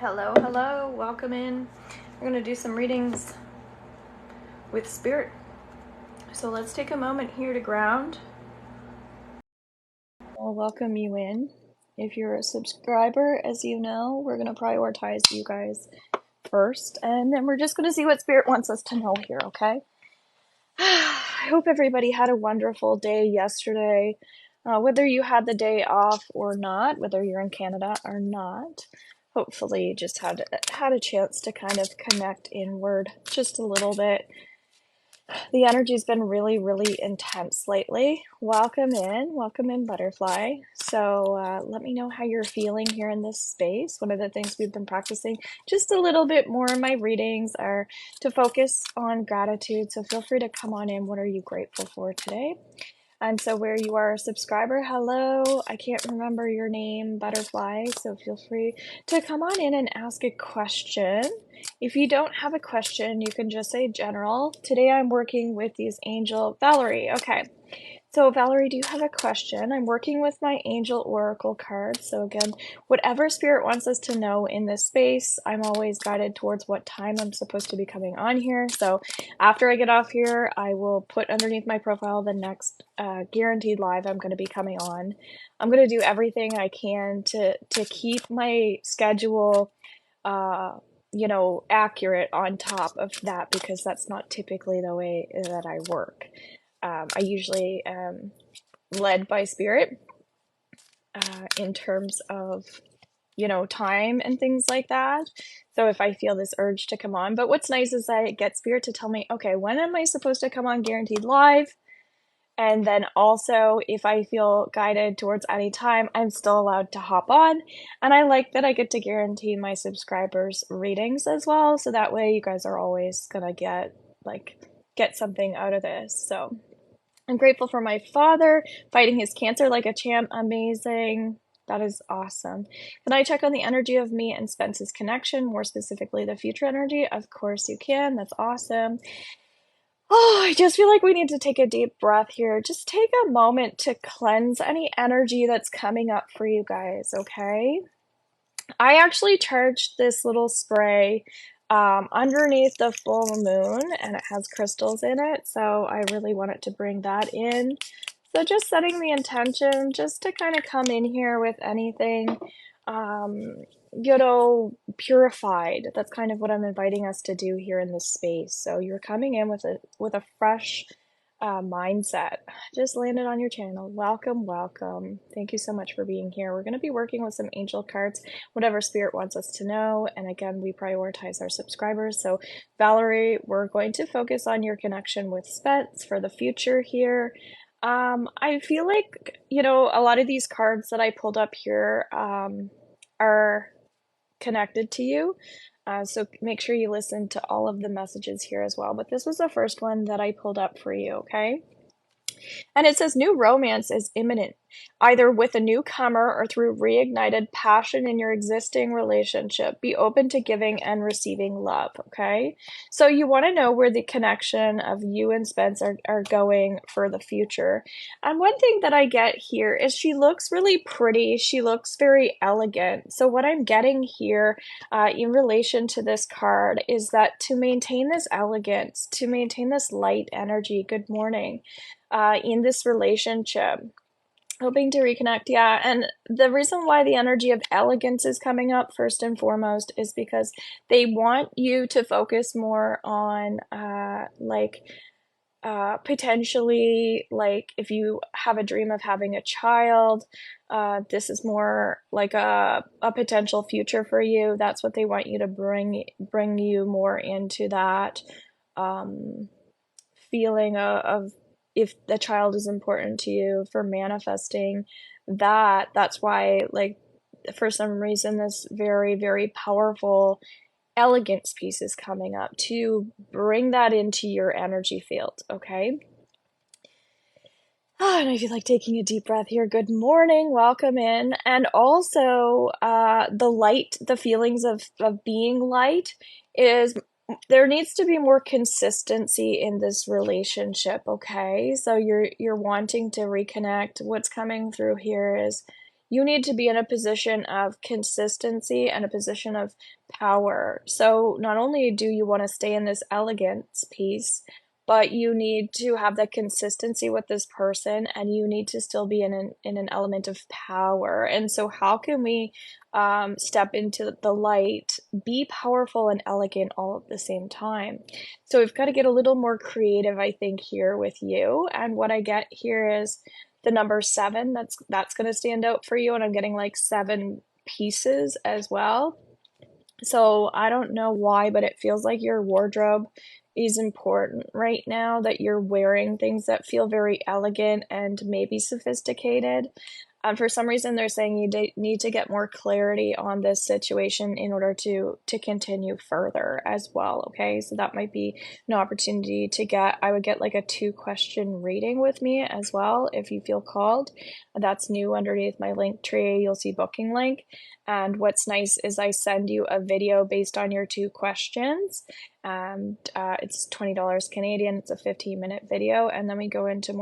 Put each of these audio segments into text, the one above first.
Hello, hello, welcome in. We're going to do some readings with spirit. So let's take a moment here to ground. I'll welcome you in. If you're a subscriber, as you know, we're going to prioritize you guys first, and then we're just going to see what spirit wants us to know here, okay? I hope everybody had a wonderful day yesterday. Whether you had the day off or not, whether you're in Canada or not, hopefully you just had a chance to kind of connect inward just a little bit. The energy's been really, really intense lately. Welcome in, butterfly. So let me know how you're feeling here in this space. One of the things we've been practicing just a little bit more in my readings are to focus on gratitude. So feel free to come on in. What are you grateful for today? And so where you are a subscriber, hello, I can't remember your name, butterfly, so feel free to come on in and ask a question. If you don't have a question, you can just say general. Today I'm working with these angel, Valerie, okay. So Valerie, do you have a question? I'm working with my angel oracle card. So again, whatever spirit wants us to know in this space, I'm always guided towards what time I'm supposed to be coming on here. So after I get off here, I will put underneath my profile the next guaranteed live I'm going to be coming on. I'm going to do everything I can to keep my schedule accurate on top of that, because that's not typically the way that I work. I usually am led by spirit in terms of, time and things like that. So if I feel this urge to come on, but what's nice is I get spirit to tell me, okay, when am I supposed to come on guaranteed live? And then also, if I feel guided towards any time, I'm still allowed to hop on. And I like that I get to guarantee my subscribers readings as well. So that way you guys are always going to get something out of this. So I'm grateful for my father fighting his cancer like a champ. Amazing. That is awesome. Can I check on the energy of me and Spence's connection, more specifically the future energy? Of course you can. That's awesome. Oh, I just feel like we need to take a deep breath here. Just take a moment to cleanse any energy that's coming up for you guys, okay? I actually charged this little spray underneath the full moon, and it has crystals in it, so I really wanted to bring that in. So just setting the intention just to kind of come in here with anything, purified. That's kind of what I'm inviting us to do here in this space. So you're coming in with a fresh mindset. Just landed on your channel. Welcome, welcome. Thank you so much for being here. We're going to be working with some angel cards, whatever spirit wants us to know. And again, we prioritize our subscribers. So Valerie, we're going to focus on your connection with Spence for the future here. I feel like, a lot of these cards that I pulled up here are connected to you. So make sure you listen to all of the messages here as well. But this was the first one that I pulled up for you, okay? And it says new romance is imminent, either with a newcomer or through reignited passion in your existing relationship. Be open to giving and receiving love, okay? So you want to know where the connection of you and Spence are going for the future. And one thing that I get here is she looks really pretty. She looks very elegant. So what I'm getting here in relation to this card is that to maintain this elegance, to maintain this light energy, good morning, in this relationship, hoping to reconnect. Yeah, and the reason why the energy of elegance is coming up first and foremost is because they want you to focus more on potentially, like, if you have a dream of having a child, this is more like a potential future for you. That's what they want you to bring you more into, that feeling of if the child is important to you, for manifesting that. That's why, like, for some reason, this very, very powerful elegance piece is coming up to bring that into your energy field, okay? And I feel like taking a deep breath here. Good morning, welcome in. And also, the light, the feelings of being light is, there needs to be more consistency in this relationship, okay? So you're wanting to reconnect. What's coming through here is you need to be in a position of consistency and a position of power. So not only do you want to stay in this elegance piece, but you need to have the consistency with this person, and you need to still be in an element of power. And so how can we step into the light, be powerful and elegant all at the same time? So we've got to get a little more creative, I think, here with you. And what I get here is the number 7. That's going to stand out for you, and I'm getting like 7 pieces as well. So I don't know why, but it feels like your wardrobe is important right now, that you're wearing things that feel very elegant and maybe sophisticated. For some reason, they're saying you need to get more clarity on this situation in order to continue further as well. Okay, so that might be an opportunity to get. I would get like a 2-question reading with me as well if you feel called. That's new underneath my link tree. You'll see booking link. And what's nice is I send you a video based on your 2 questions, and it's $20 Canadian. It's a 15-minute video, and then we go into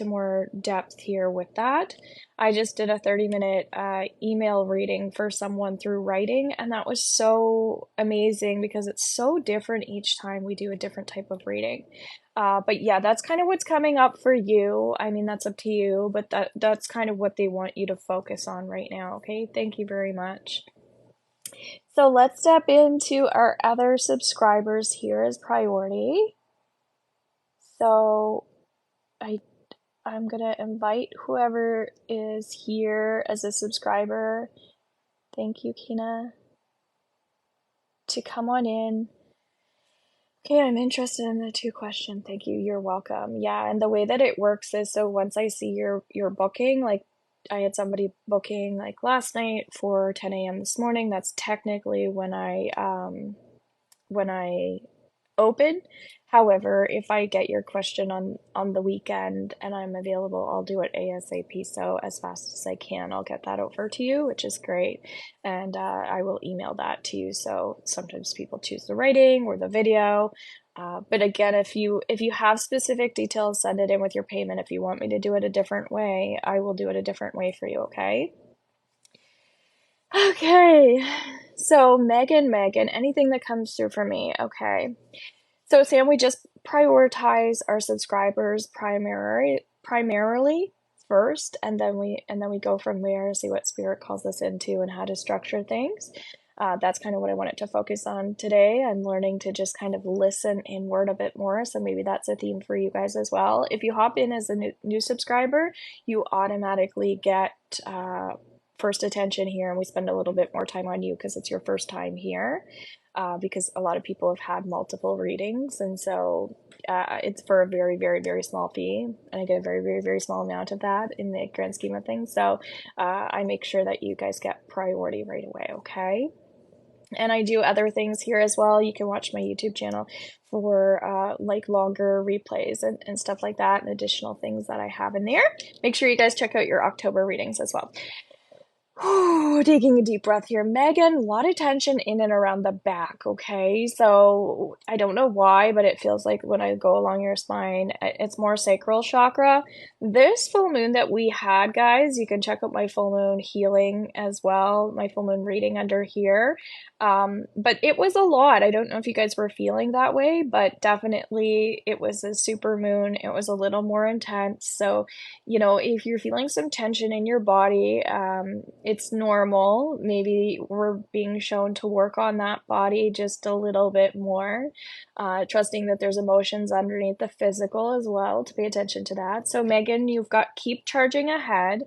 more depth here with that. I just did a 30-minute email reading for someone through writing, and that was so amazing because it's so different each time we do a different type of reading. But yeah, that's kind of what's coming up for you. I mean, that's up to you, but that's kind of what they want you to focus on right now, okay? Thank you very much. So let's step into our other subscribers here as priority. So I'm gonna invite whoever is here as a subscriber. Thank you, Kina, to come on in. Okay, I'm interested in the 2 question. Thank you. You're welcome. Yeah, and the way that it works is, so once I see your booking, like I had somebody booking like last night for 10 a.m. this morning. That's technically when I open. However, if I get your question on the weekend and I'm available, I'll do it ASAP. So as fast as I can, I'll get that over to you, which is great. And I will email that to you. So sometimes people choose the writing or the video. But again, if you have specific details, send it in with your payment. If you want me to do it a different way, I will do it a different way for you, okay? Okay, so Megan, anything that comes through for me, okay. So Sam, we just prioritize our subscribers primarily first, and then we go from there, see what spirit calls us into and how to structure things. That's kind of what I wanted to focus on today. I'm learning to just kind of listen inward a bit more, so maybe that's a theme for you guys as well. If you hop in as a new subscriber, you automatically get first attention here, and we spend a little bit more time on you because it's your first time here. Because a lot of people have had multiple readings, and so it's for a very, very, very small fee, and I get a very, very, very small amount of that in the grand scheme of things. So I make sure that you guys get priority right away, okay? And I do other things here as well. You can watch my YouTube channel for like longer replays and stuff like that, and additional things that I have in there. Make sure you guys check out your October readings as well. Taking a deep breath here. Megan, a lot of tension in and around the back, okay? So I don't know why, but it feels like when I go along your spine, it's more sacral chakra. This full moon that we had, guys, you can check out my full moon healing as well, my full moon reading under here. But it was a lot. I don't know if you guys were feeling that way, but definitely it was a super moon. It was a little more intense. So, you know, if you're feeling some tension in your body, it's normal. Maybe we're being shown to work on that body just a little bit more, trusting that there's emotions underneath the physical as well, to pay attention to that. So Megan, you've got keep charging ahead,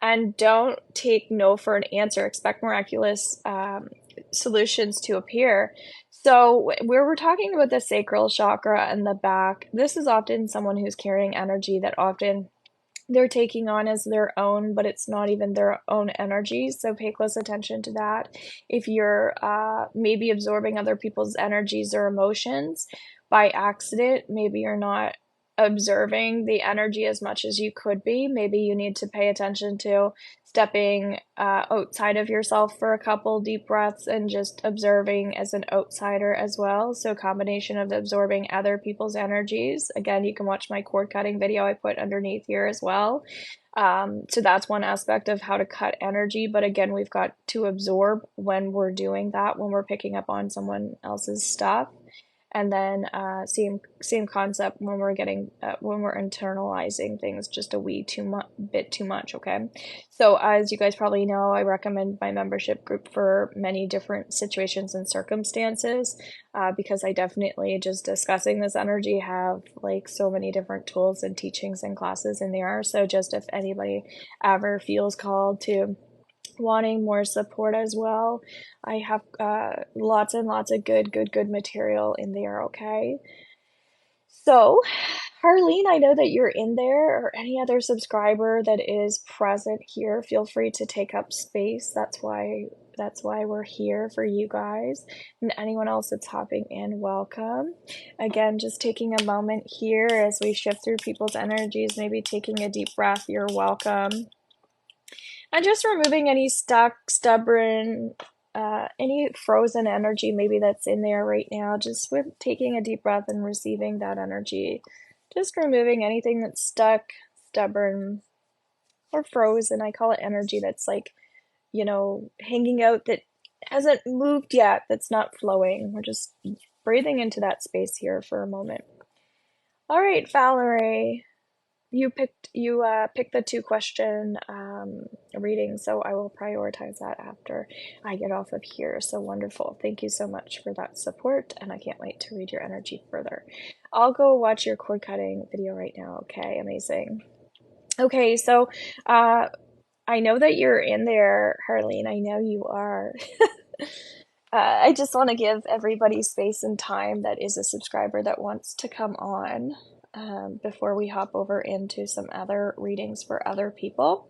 and don't take no for an answer. Expect miraculous solutions to appear. So where we're talking about the sacral chakra and the back, this is often someone who's carrying energy that often they're taking on as their own, but it's not even their own energy. So pay close attention to that. If you're maybe absorbing other people's energies or emotions by accident, maybe you're not observing the energy as much as you could be. Maybe you need to pay attention to stepping outside of yourself for a couple deep breaths and just observing as an outsider as well. So a combination of absorbing other people's energies. Again, you can watch my cord cutting video I put underneath here as well. So that's one aspect of how to cut energy. But again, we've got to absorb when we're doing that, when we're picking up on someone else's stuff. And then same concept when we're getting when we're internalizing things just a bit too much. Okay, so as you guys probably know, I recommend my membership group for many different situations and circumstances, because I definitely, just discussing this energy, have like so many different tools and teachings and classes in there. So just if anybody ever feels called to wanting more support as well, I have lots and lots of good material in there. Okay, so Harleen, I know that you're in there, or any other subscriber that is present here, feel free to take up space. That's why we're here for you guys. And anyone else that's hopping in, welcome. Again, just taking a moment here as we shift through people's energies, maybe taking a deep breath, you're welcome. And just removing any stuck, stubborn, any frozen energy maybe that's in there right now. Just with taking a deep breath and receiving that energy. Just removing anything that's stuck, stubborn, or frozen. I call it energy that's like, hanging out, that hasn't moved yet, that's not flowing. We're just breathing into that space here for a moment. All right, Valerie. You picked the 2-question reading, so I will prioritize that after I get off of here. So wonderful. Thank you so much for that support, and I can't wait to read your energy further. I'll go watch your cord cutting video right now. Okay, amazing. Okay, so I know that you're in there, Harleen. I know you are. I just want to give everybody space and time that is a subscriber that wants to come on, before we hop over into some other readings for other people.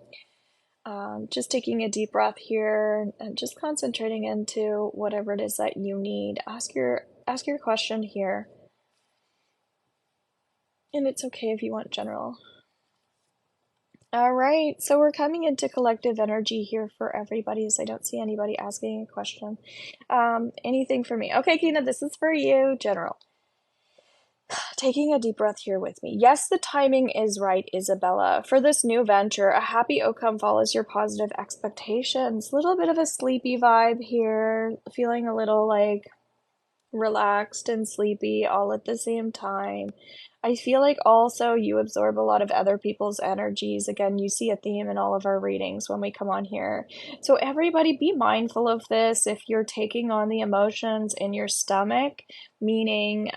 Just taking a deep breath here and just concentrating into whatever it is that you need. Ask your question here. And it's okay if you want general. All right, so we're coming into collective energy here for everybody, so I don't see anybody asking a question. Anything for me? Okay, Kina, this is for you, general. Taking a deep breath here with me. Yes, the timing is right, Isabella. For this new venture, a happy outcome follows your positive expectations. Little bit of a sleepy vibe here, feeling a little like relaxed and sleepy all at the same time. I feel like also you absorb a lot of other people's energies. Again, you see a theme in all of our readings when we come on here. So everybody be mindful of this. If you're taking on the emotions in your stomach, meaning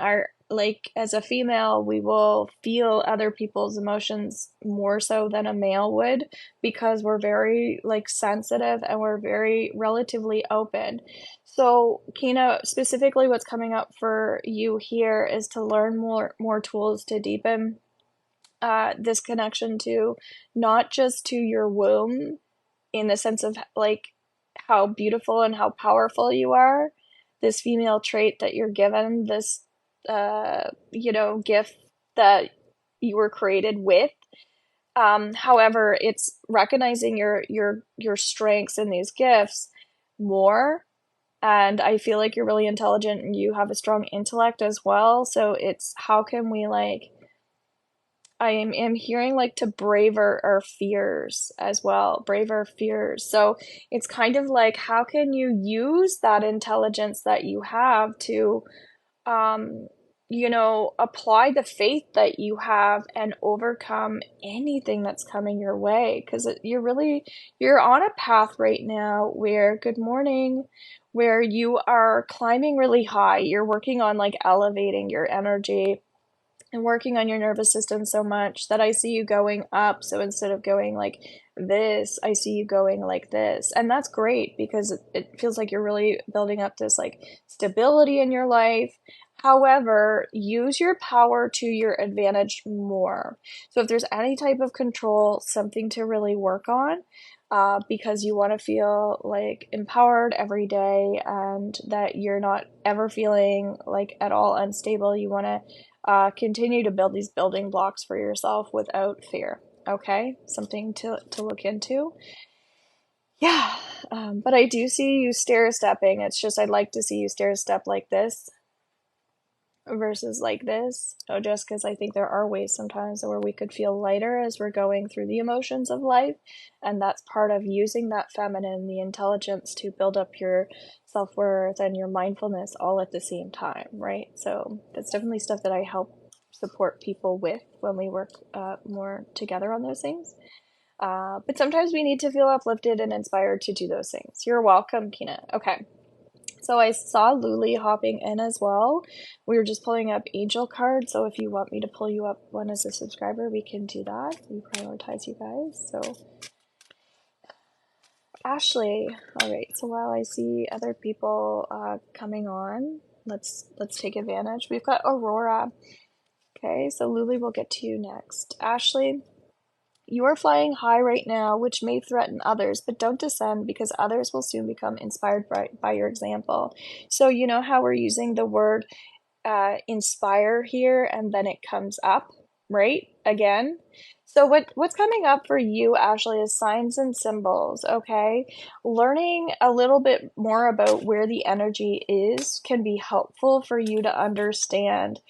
as a female, we will feel other people's emotions more so than a male would, because we're very sensitive and we're very relatively open. So, Kina, specifically what's coming up for you here is to learn more tools to deepen this connection to, not just to your womb in the sense of how beautiful and how powerful you are, this female trait that you're given, this gift that you were created with. However, it's recognizing your strengths in these gifts more. And I feel like you're really intelligent and you have a strong intellect as well. So it's how can we I am hearing to brave our fears as well, brave our fears. So it's kind of how can you use that intelligence that you have to apply the faith that you have and overcome anything that's coming your way, because you're on a path right now where, good morning, where you are climbing really high. You're working on elevating your energy and working on your nervous system so much that I see you going up. So instead of going like this, I see you going like this. And that's great because it feels like you're really building up this stability in your life. However, use your power to your advantage more. So if there's any type of control, something to really work on, because you want to feel empowered every day and that you're not ever feeling at all unstable. You want to continue to build these building blocks for yourself without fear. Okay, something to look into. Yeah, but I do see you stair stepping. It's just I'd like to see you stair step like this. versus like this. So just because I think there are ways sometimes where we could feel lighter as we're going through the emotions of life, and that's part of using that feminine, the intelligence, to build up your self-worth and your mindfulness all at the same time, right? So that's definitely stuff that I help support people with when we work more together on those things. But sometimes we need to feel uplifted and inspired to do those things. You're welcome, Kina. Okay. So I saw Luli hopping in as well. We were just pulling up angel cards, so if you want me to pull you up one as a subscriber, we can do that. We prioritize you guys. So Ashley, all right. So while I see other people coming on, let's take advantage. We've got Aurora. Okay, so Luli will get to you next. Ashley, you are flying high right now, which may threaten others, but don't descend because others will soon become inspired by your example. So you know how we're using the word inspire here and then it comes up, right? Again. So what's coming up for you, Ashley, is signs and symbols, okay? Learning a little bit more about where the energy is can be helpful for you to understand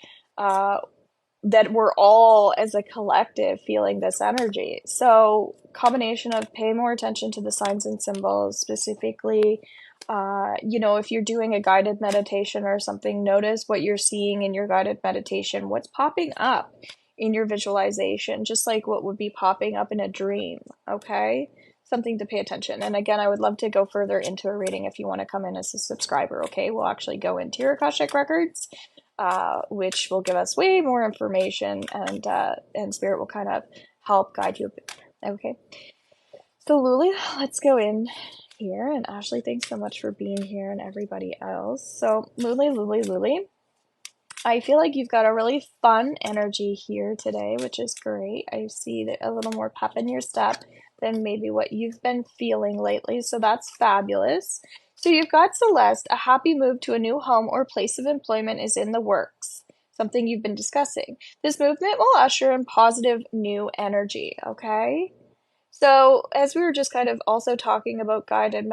that we're all as a collective feeling this energy. So combination of pay more attention to the signs and symbols, specifically, if you're doing a guided meditation or something, notice what you're seeing in your guided meditation, what's popping up in your visualization, just like what would be popping up in a dream, okay? Something to pay attention. And again, I would love to go further into a reading if you want to come in as a subscriber, okay? We'll actually go into your Akashic Records, which will give us way more information, and Spirit will kind of help guide you a bit. Okay. So Luli, let's go in here. And Ashley, thanks so much for being here, and everybody else. So Luli, I feel like you've got a really fun energy here today, which is great. I see that a little more pep in your step than maybe what you've been feeling lately. So that's fabulous. So you've got Celeste, a happy move to a new home or place of employment is in the works, something you've been discussing. This movement will usher in positive new energy, okay? So, as we were just kind of also talking about guided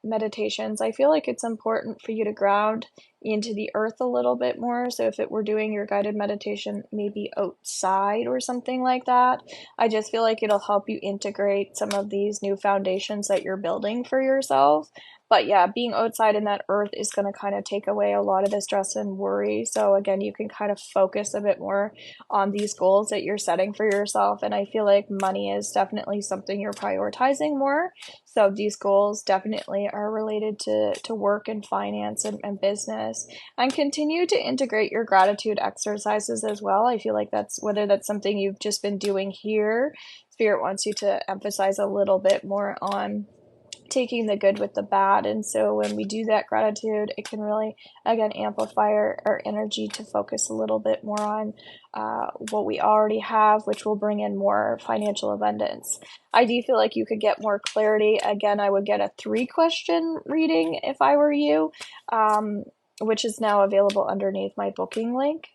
meditations, I feel like it's important for you to ground into the earth a little bit more. So, if it were doing your guided meditation maybe outside or something like that, I just feel like it'll help you integrate some of these new foundations that you're building for yourself. But yeah, being outside in that earth is going to kind of take away a lot of the stress and worry. So, again, you can kind of focus a bit more on these goals that you're setting for yourself. And I feel like money is definitely something you're prioritizing more. So these goals definitely are related to work and finance and business. And continue to integrate your gratitude exercises as well. I feel like whether that's something you've just been doing here, Spirit wants you to emphasize a little bit more on taking the good with the bad. And so when we do that gratitude, it can really, again, amplify our energy to focus a little bit more on what we already have, which will bring in more financial abundance. I do feel like you could get more clarity. Again, I would get a 3-question reading if I were you, which is now available underneath my booking link.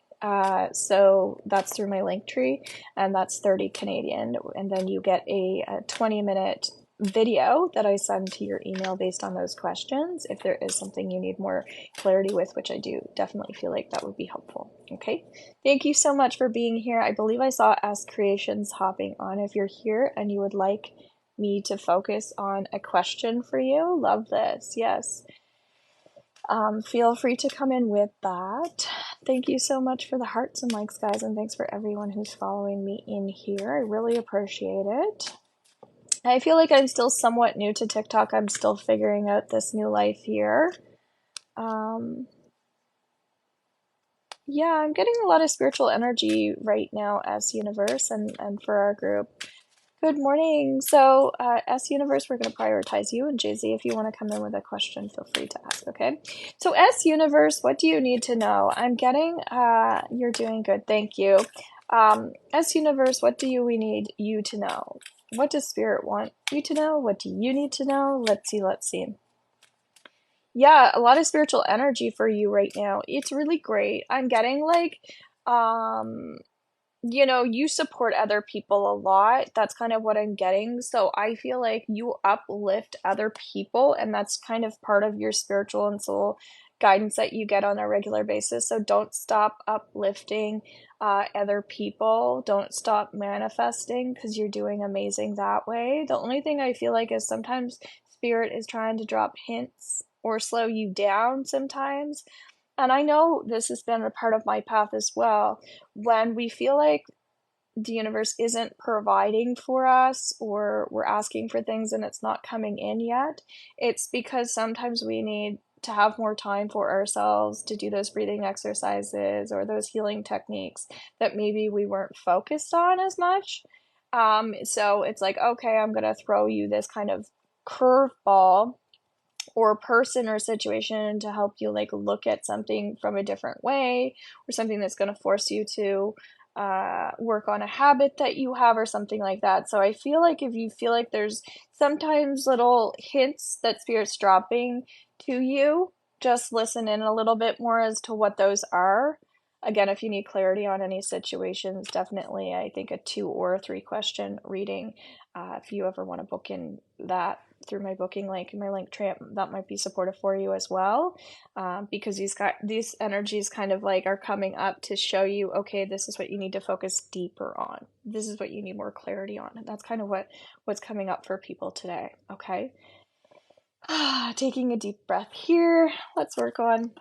So that's through my link tree, and that's 30 Canadian. And then you get a 20-minute video that I send to your email based on those questions if there is something you need more clarity with, which I do definitely feel like that would be helpful. Okay, thank you so much for being here. I believe I saw Ask Creations hopping on. If you're here and you would like me to focus on a question for you, love this. Yes, feel free to come in with that. Thank you so much for the hearts and likes, guys, and thanks for everyone who's following me in here. I really appreciate it. I feel like I'm still somewhat new to TikTok. I'm still figuring out this new life here. Yeah, I'm getting a lot of spiritual energy right now as Universe and for our group. Good morning. So, S Universe, we're going to prioritize you. And Jay-Z, if you want to come in with a question, feel free to ask, okay? So, S Universe, what do you need to know? I'm getting, you're doing good. Thank you. S Universe, what do we need you to know? What does Spirit want you to know? What do you need to know? Let's see. Yeah, a lot of spiritual energy for you right now. It's really great. I'm getting like, you support other people a lot. That's kind of what I'm getting. So I feel like you uplift other people, and that's kind of part of your spiritual and soul guidance that you get on a regular basis. So don't stop uplifting other people. Don't stop manifesting, because you're doing amazing that way. The only thing I feel like is sometimes spirit is trying to drop hints or slow you down sometimes. And I know this has been a part of my path as well. When we feel like the universe isn't providing for us, or we're asking for things and it's not coming in yet, it's because sometimes we need to have more time for ourselves to do those breathing exercises or those healing techniques that maybe we weren't focused on as much. So it's like, okay, I'm going to throw you this kind of curveball or person or situation to help you like look at something from a different way, or something that's going to force you to work on a habit that you have or something like that. So I feel like if you feel like there's sometimes little hints that spirit's dropping to you, just listen in a little bit more as to what those are. Again, if you need clarity on any situations, definitely I think a 2 or a 3 question reading, if you ever want to book in that through my booking link and my link tree, that might be supportive for you as well, because these energies kind of like are coming up to show you, okay, this is what you need to focus deeper on, this is what you need more clarity on, and that's kind of what's coming up for people today. Okay. Taking a deep breath here. Let's work on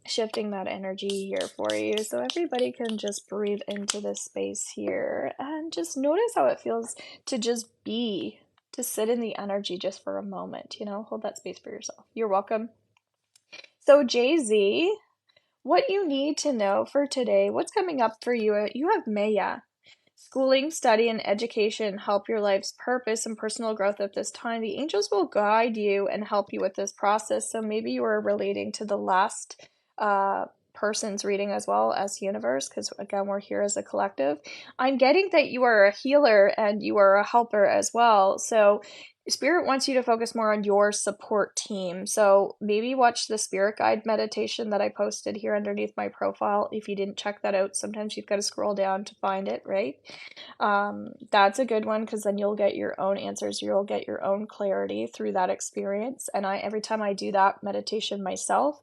shifting that energy here for you, so everybody can just breathe into this space here and just notice how it feels to just be, to sit in the energy just for a moment, hold that space for yourself. You're welcome. So Jay-Z, what you need to know for today, what's coming up for you? You have Maya. Schooling, study, and education help your life's purpose and personal growth at this time. The angels will guide you and help you with this process. So maybe you are relating to the last person's reading as well as universe, because again, we're here as a collective. I'm getting that you are a healer and you are a helper as well. So Spirit wants you to focus more on your support team. So maybe watch the spirit guide meditation that I posted here underneath my profile. If you didn't check that out, sometimes you've got to scroll down to find it, right? That's a good one, because then you'll get your own answers. You'll get your own clarity through that experience. And every time I do that meditation myself,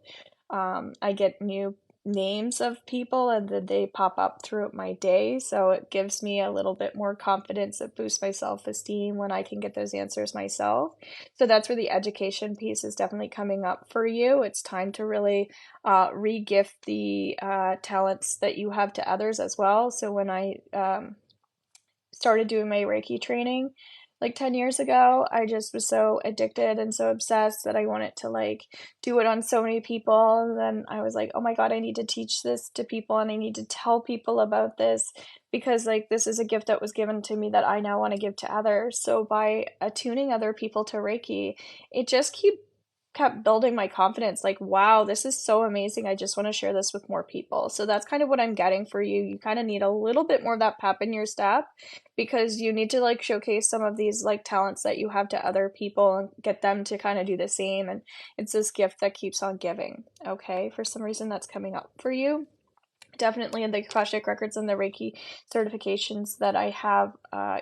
I get new names of people and then they pop up throughout my day, so it gives me a little bit more confidence. It boosts my self-esteem when I can get those answers myself. So that's where the education piece is definitely coming up for you. It's time to really re-gift the talents that you have to others as well. So when I started doing my Reiki training like 10 years ago, I just was so addicted and so obsessed that I wanted to like do it on so many people. And then I was like, oh my God, I need to teach this to people and I need to tell people about this, because like this is a gift that was given to me that I now want to give to others. So by attuning other people to Reiki, it just kept building my confidence, like, wow, this is so amazing, I just want to share this with more people. So that's kind of what I'm getting for you. You kind of need a little bit more of that pep in your step, because you need to like showcase some of these like talents that you have to other people and get them to kind of do the same. And it's this gift that keeps on giving. Okay, for some reason that's coming up for you. Definitely in the Akashic Records and the Reiki certifications that I have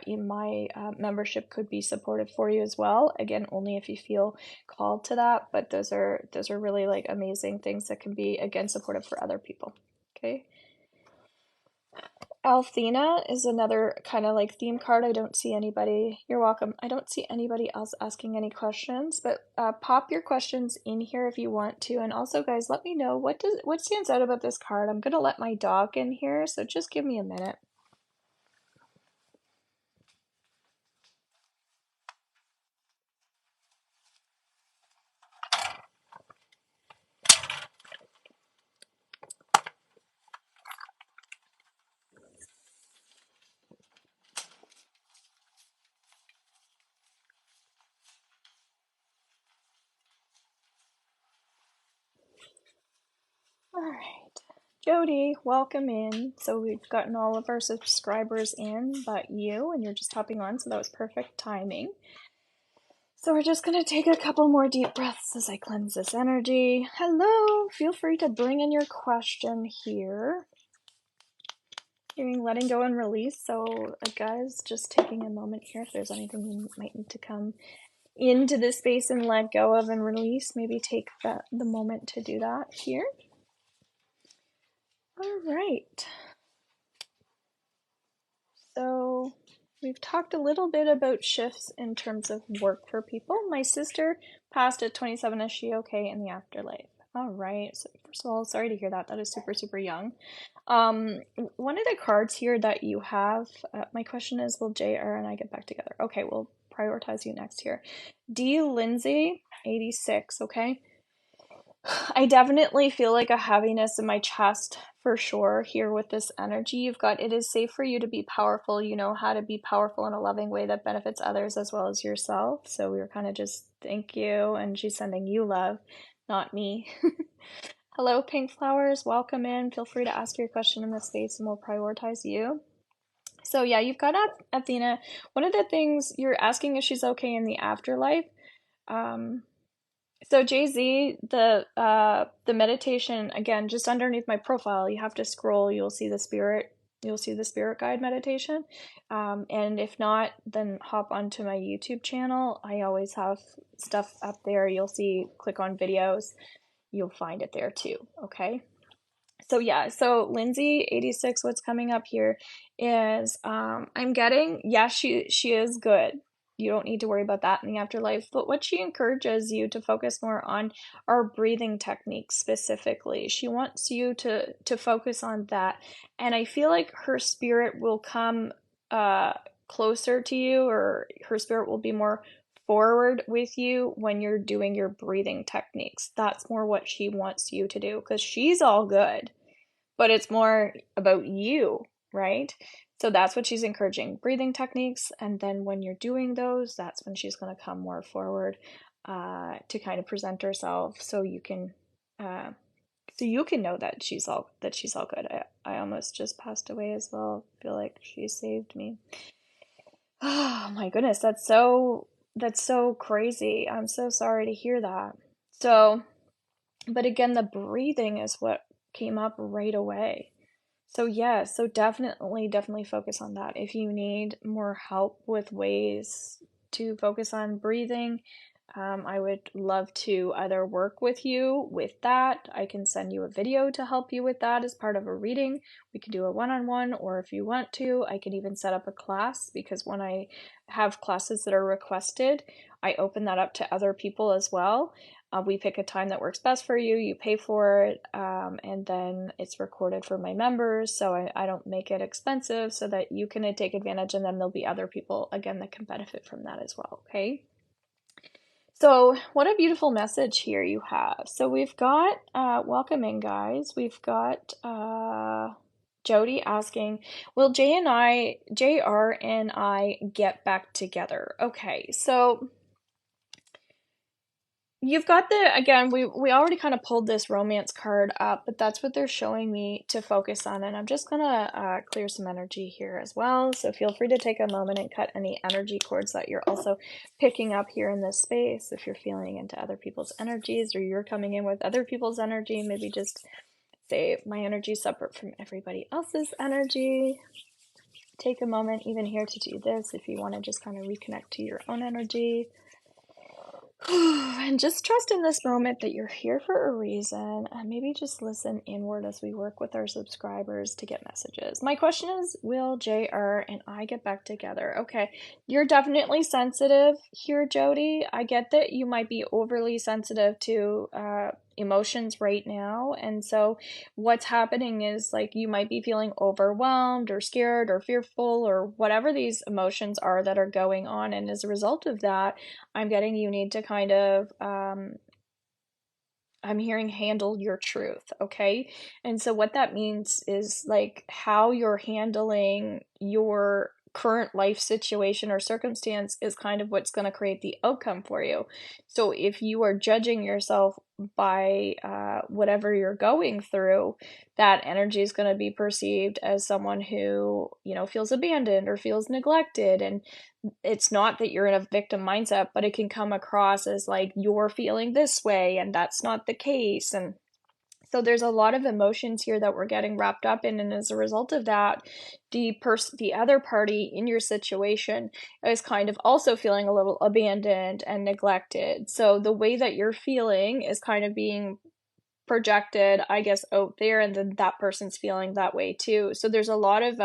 in my membership could be supportive for you as well. Again, only if you feel called to that, but those are really like amazing things that can be, again, supportive for other people. Okay. Althena is another kind of like theme card. I don't see anybody. You're welcome. I don't see anybody else asking any questions, but pop your questions in here if you want to. And also, guys, let me know what stands out about this card. I'm gonna let my dog in here, so just give me a minute. All right. Jody, welcome in. So we've gotten all of our subscribers in, but you, and you're just hopping on, so that was perfect timing. So we're just going to take a couple more deep breaths as I cleanse this energy. Hello, feel free to bring in your question here. Doing letting go and release. So guys, just taking a moment here if there's anything you might need to come into the space and let go of and release, maybe take the moment to do that here. All right. So we've talked a little bit about shifts in terms of work for people. My sister passed at 27. Is she okay in the afterlife? All right. So first of all, sorry to hear that. That is super, super young. One of the cards here that you have, my question is, will JR and I get back together? Okay, we'll prioritize you next here. D. Lindsay, 86, okay? I definitely feel like a heaviness in my chest for sure here with this energy you've got. It is safe for you to be powerful. You know how to be powerful in a loving way that benefits others as well as yourself. So we were kind of just thank you, and she's sending you love, not me. Hello, pink flowers. Welcome in. Feel free to ask your question in the space and we'll prioritize you. So yeah, you've got Athena. One of the things you're asking if she's okay in the afterlife. So Jay-Z, the meditation, again, just underneath my profile, you have to scroll, you'll see the spirit guide meditation. And if not, then hop onto my YouTube channel. I always have stuff up there. You'll see, click on videos, you'll find it there too, okay? So yeah, so Lindsay, 86, what's coming up here is I'm getting, yeah, she is good. You don't need to worry about that in the afterlife. But what she encourages you to focus more on are breathing techniques specifically. She wants you to focus on that. And I feel like her spirit will come closer to you, or her spirit will be more forward with you when you're doing your breathing techniques. That's more what she wants you to do, because she's all good, but it's more about you, right? So that's what she's encouraging, breathing techniques. And then when you're doing those, that's when she's going to come more forward to kind of present herself, so you can know that she's all good. I almost just passed away as well. I feel like she saved me. Oh my goodness, that's so crazy. I'm so sorry to hear that. So, but again, the breathing is what came up right away. So yeah, so definitely focus on that. If you need more help with ways to focus on breathing, I would love to either work with you with that. I can send you a video to help you with that as part of a reading. We could do a one-on-one, or if you want to, I could even set up a class, because when I have classes that are requested, I open that up to other people as well. We pick a time that works best for you, you pay for it, and then it's recorded for my members, so I don't make it expensive, so that you can take advantage, and then there'll be other people, again, that can benefit from that as well, okay? So what a beautiful message here you have. So we've got, welcome in guys, we've got Jody asking, will JR and I get back together? Okay, so you've got again, we already kind of pulled this romance card up, but that's what they're showing me to focus on. And I'm just gonna clear some energy here as well. So feel free to take a moment and cut any energy cords that you're also picking up here in this space. If you're feeling into other people's energies, or you're coming in with other people's energy, maybe just say my energy is separate from everybody else's energy. Take a moment even here to do this if you want to just kind of reconnect to your own energy. And just trust in this moment that you're here for a reason, and maybe just listen inward as we work with our subscribers to get messages. My question is, will JR and I get back together? Okay, you're definitely sensitive here, Jody. I get that you might be overly sensitive to emotions right now, and so what's happening is, like, you might be feeling overwhelmed or scared or fearful or whatever these emotions are that are going on, and as a result of that, I'm getting you need to kind of I'm hearing handle your truth, okay? And so what that means is, like, how you're handling your current life situation or circumstance is kind of what's going to create the outcome for you. So if you are judging yourself by whatever you're going through, that energy is going to be perceived as someone who, feels abandoned or feels neglected. And it's not that you're in a victim mindset, but it can come across as like you're feeling this way and that's not the case. And So there's a lot of emotions here that we're getting wrapped up in, and as a result of that, the other party in your situation is kind of also feeling a little abandoned and neglected. So the way that you're feeling is kind of being projected, I guess, out there, and then that person's feeling that way too. So there's a lot of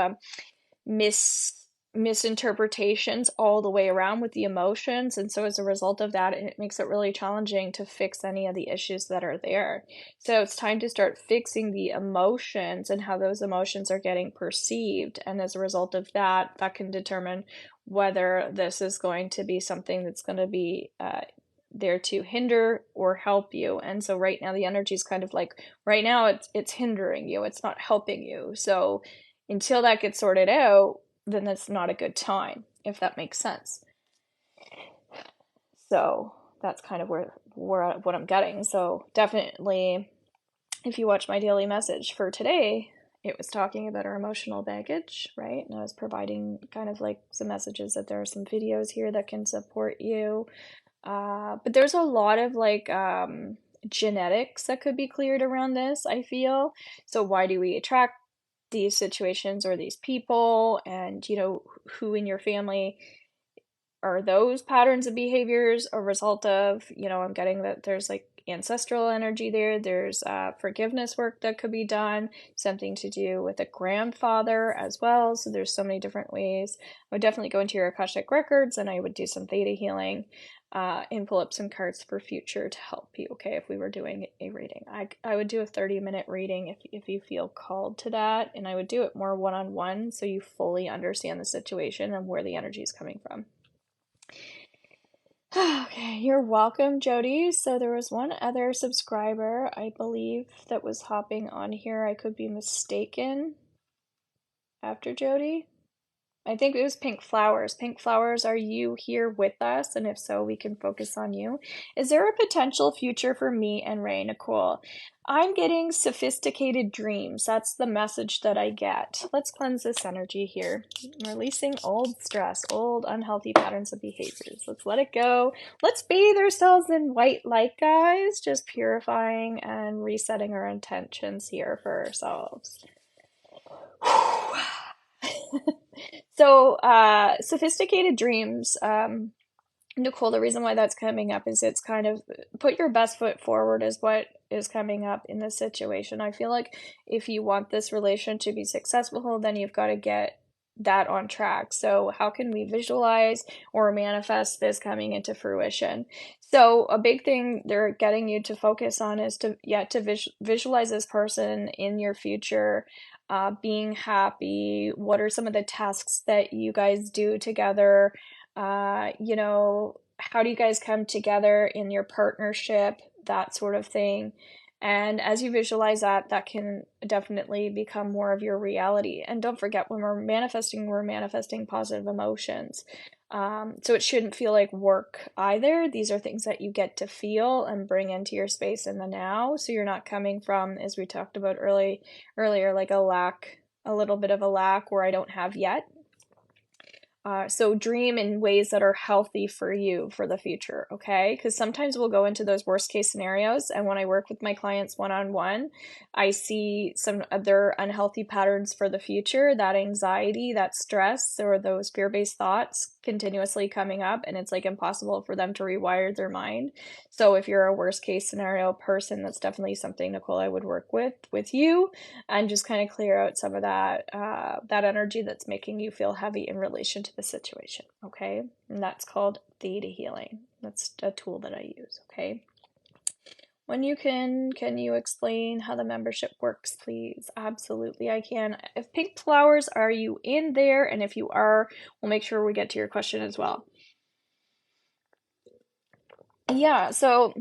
misinterpretations all the way around with the emotions, and so as a result of that, it makes it really challenging to fix any of the issues that are there. So it's time to start fixing the emotions and how those emotions are getting perceived, and as a result of that, that can determine whether this is going to be something that's going to be there to hinder or help you. And so right now the energy is kind of like, right now it's hindering you, it's not helping you. So until that gets sorted out, then that's not a good time, if that makes sense. So that's kind of where what I'm getting. So definitely, if you watch my daily message for today, it was talking about our emotional baggage, right? And I was providing kind of like some messages that there are some videos here that can support you. But there's a lot of like genetics that could be cleared around this, I feel. So why do we attract these situations or these people? And who in your family are those patterns of behaviors a result of? I'm getting that there's like ancestral energy there. There's forgiveness work that could be done, something to do with a grandfather as well. So there's so many different ways. I would definitely go into your Akashic records and I would do some theta healing and pull up some cards for future to help you, okay, if we were doing a reading. I would do a 30-minute reading if you feel called to that, and I would do it more one-on-one so you fully understand the situation and where the energy is coming from. Okay, you're welcome, Jody. So there was one other subscriber, I believe, that was hopping on here. I could be mistaken. After Jody? I think it was Pink Flowers. Pink Flowers, are you here with us? And if so, we can focus on you. Is there a potential future for me and Ray Nicole? I'm getting sophisticated dreams. That's the message that I get. Let's cleanse this energy here. Releasing old stress, old unhealthy patterns of behaviors. Let's let it go. Let's bathe ourselves in white light, guys. Just purifying and resetting our intentions here for ourselves. So, sophisticated dreams, Nicole, the reason why that's coming up is it's kind of put your best foot forward is what is coming up in this situation. I feel like if you want this relation to be successful, then you've got to get that on track. So how can we visualize or manifest this coming into fruition? So a big thing they're getting you to focus on is to visualize this person in your future, being happy. What are some of the tasks that you guys do together? How do you guys come together in your partnership, that sort of thing. And as you visualize that, that can definitely become more of your reality. And don't forget, when we're manifesting positive emotions. So it shouldn't feel like work either. These are things that you get to feel and bring into your space in the now. So you're not coming from, as we talked about earlier, like a little bit of a lack where I don't have yet. So dream in ways that are healthy for you for the future, okay? Because sometimes we'll go into those worst case scenarios, and when I work with my clients one-on-one, I see some other unhealthy patterns for the future, that anxiety, that stress, or those fear-based thoughts continuously coming up, and it's like impossible for them to rewire their mind. So if you're a worst case scenario person, that's definitely something, Nicole, I would work with you and just kind of clear out some of that that energy that's making you feel heavy in relation to the situation, okay? And that's called theta healing. That's a tool that I use, okay? When you can you explain how the membership works, please? Absolutely, I can. If Pink Flowers, are you in there? And if you are, we'll make sure we get to your question as well. Yeah, so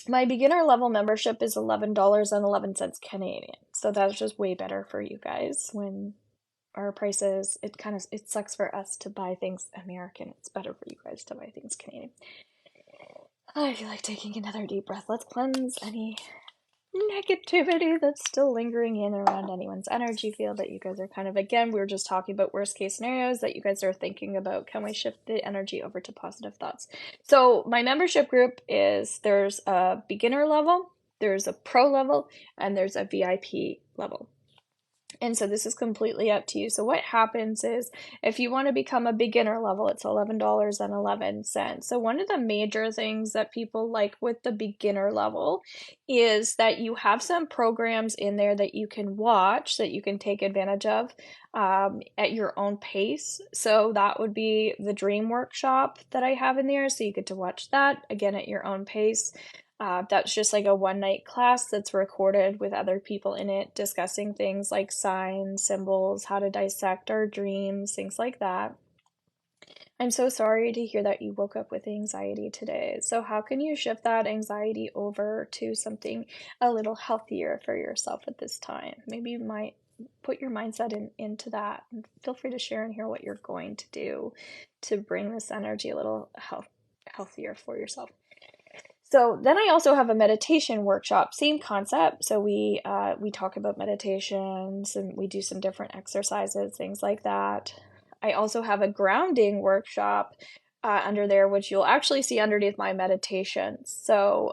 my beginner level membership is $11.11 Canadian. So that's just way better for you guys when our prices, it sucks for us to buy things American. It's better for you guys to buy things Canadian. I feel like taking another deep breath. Let's cleanse any negativity that's still lingering in around anyone's energy field that you guys are kind of, again, we were just talking about worst case scenarios that you guys are thinking about. Can we shift the energy over to positive thoughts? So my membership group there's a beginner level, There's a pro level and there's a VIP level. And so this is completely up to you. So what happens is if you want to become a beginner level, it's $11.11. So one of the major things that people like with the beginner level is that you have some programs in there that you can watch, that you can take advantage of at your own pace. So that would be the Dream Workshop that I have in there. So you get to watch that again at your own pace. That's just like a one night class that's recorded with other people in it, discussing things like signs, symbols, how to dissect our dreams, things like that. I'm so sorry to hear that you woke up with anxiety today. So, how can you shift that anxiety over to something a little healthier for yourself at this time? Maybe you might put your mindset into that. And feel free to share and hear what you're going to do to bring this energy a little healthier for yourself. So then I also have a meditation workshop, same concept. So we talk about meditations and we do some different exercises, things like that. I also have a grounding workshop under there, which you'll actually see underneath my meditations. So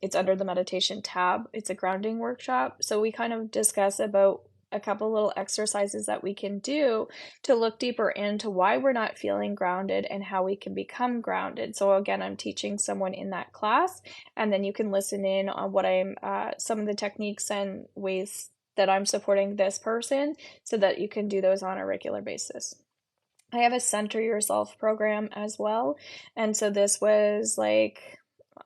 it's under the meditation tab. It's a grounding workshop. So we kind of discuss about a couple little exercises that we can do to look deeper into why we're not feeling grounded and how we can become grounded. So again, I'm teaching someone in that class, and then you can listen in on what I'm some of the techniques and ways that I'm supporting this person so that you can do those on a regular basis. I have a Center Yourself program as well. And so this was like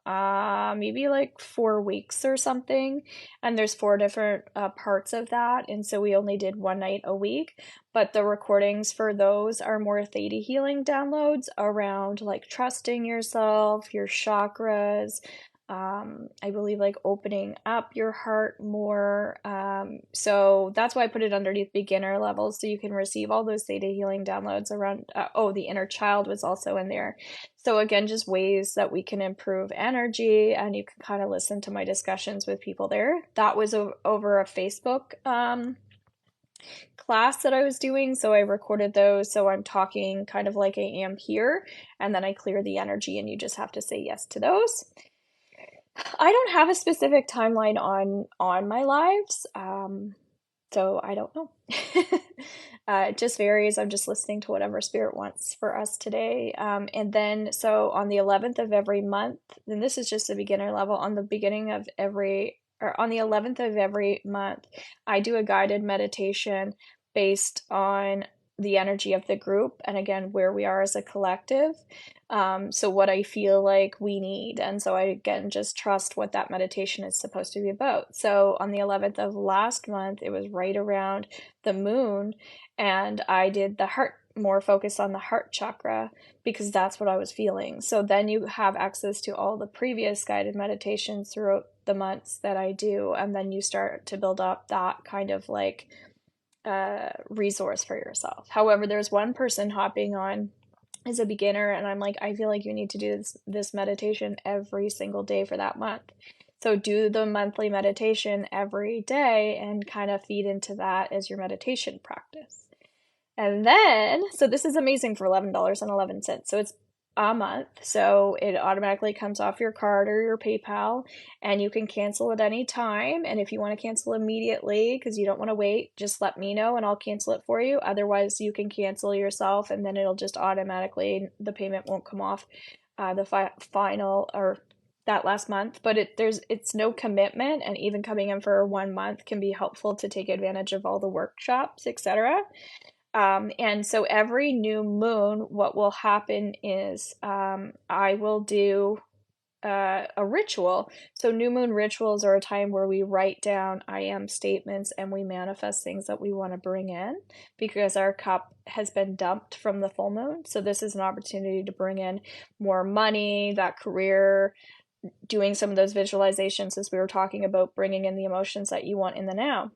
maybe like 4 weeks or something, and there's 4 different parts of that, and so we only did one night a week, but the recordings for those are more theta healing downloads around like trusting yourself, your chakras, I believe like opening up your heart more. So that's why I put it underneath beginner level, so you can receive all those theta healing downloads around. The inner child was also in there. So again, just ways that we can improve energy, and you can kind of listen to my discussions with people there. That was over a Facebook class that I was doing, so I recorded those. So I'm talking kind of like I am here, and then I clear the energy, and you just have to say yes to those. I don't have a specific timeline on my lives, so I don't know. It just varies. I'm just listening to whatever spirit wants for us today. And then, so on the 11th of every month, and this is just a beginner level, on the 11th of every month, I do a guided meditation based on the energy of the group and again where we are as a collective. So what I feel like we need, and so I again just trust what that meditation is supposed to be about. So on the 11th of last month, it was right around the moon, and I did the heart, more focused on the heart chakra, because that's what I was feeling. So then you have access to all the previous guided meditations throughout the months that I do, and then you start to build up that kind of like resource for yourself. However, there's one person hopping on as a beginner, and I'm like, I feel like you need to do this meditation every single day for that month. So do the monthly meditation every day and kind of feed into that as your meditation practice. And then, so this is amazing for $11.11. So it's a month. So it automatically comes off your card or your PayPal, and you can cancel at any time. And if you want to cancel immediately because you don't want to wait, just let me know and I'll cancel it for you. Otherwise, you can cancel yourself, and then it'll just automatically, the payment won't come off the final or that last month. But it's no commitment, and even coming in for 1 month can be helpful to take advantage of all the workshops, etc. And so every new moon, what will happen is I will do a ritual. So new moon rituals are a time where we write down I am statements and we manifest things that we want to bring in, because our cup has been dumped from the full moon. So this is an opportunity to bring in more money, that career, doing some of those visualizations as we were talking about, bringing in the emotions that you want in the now.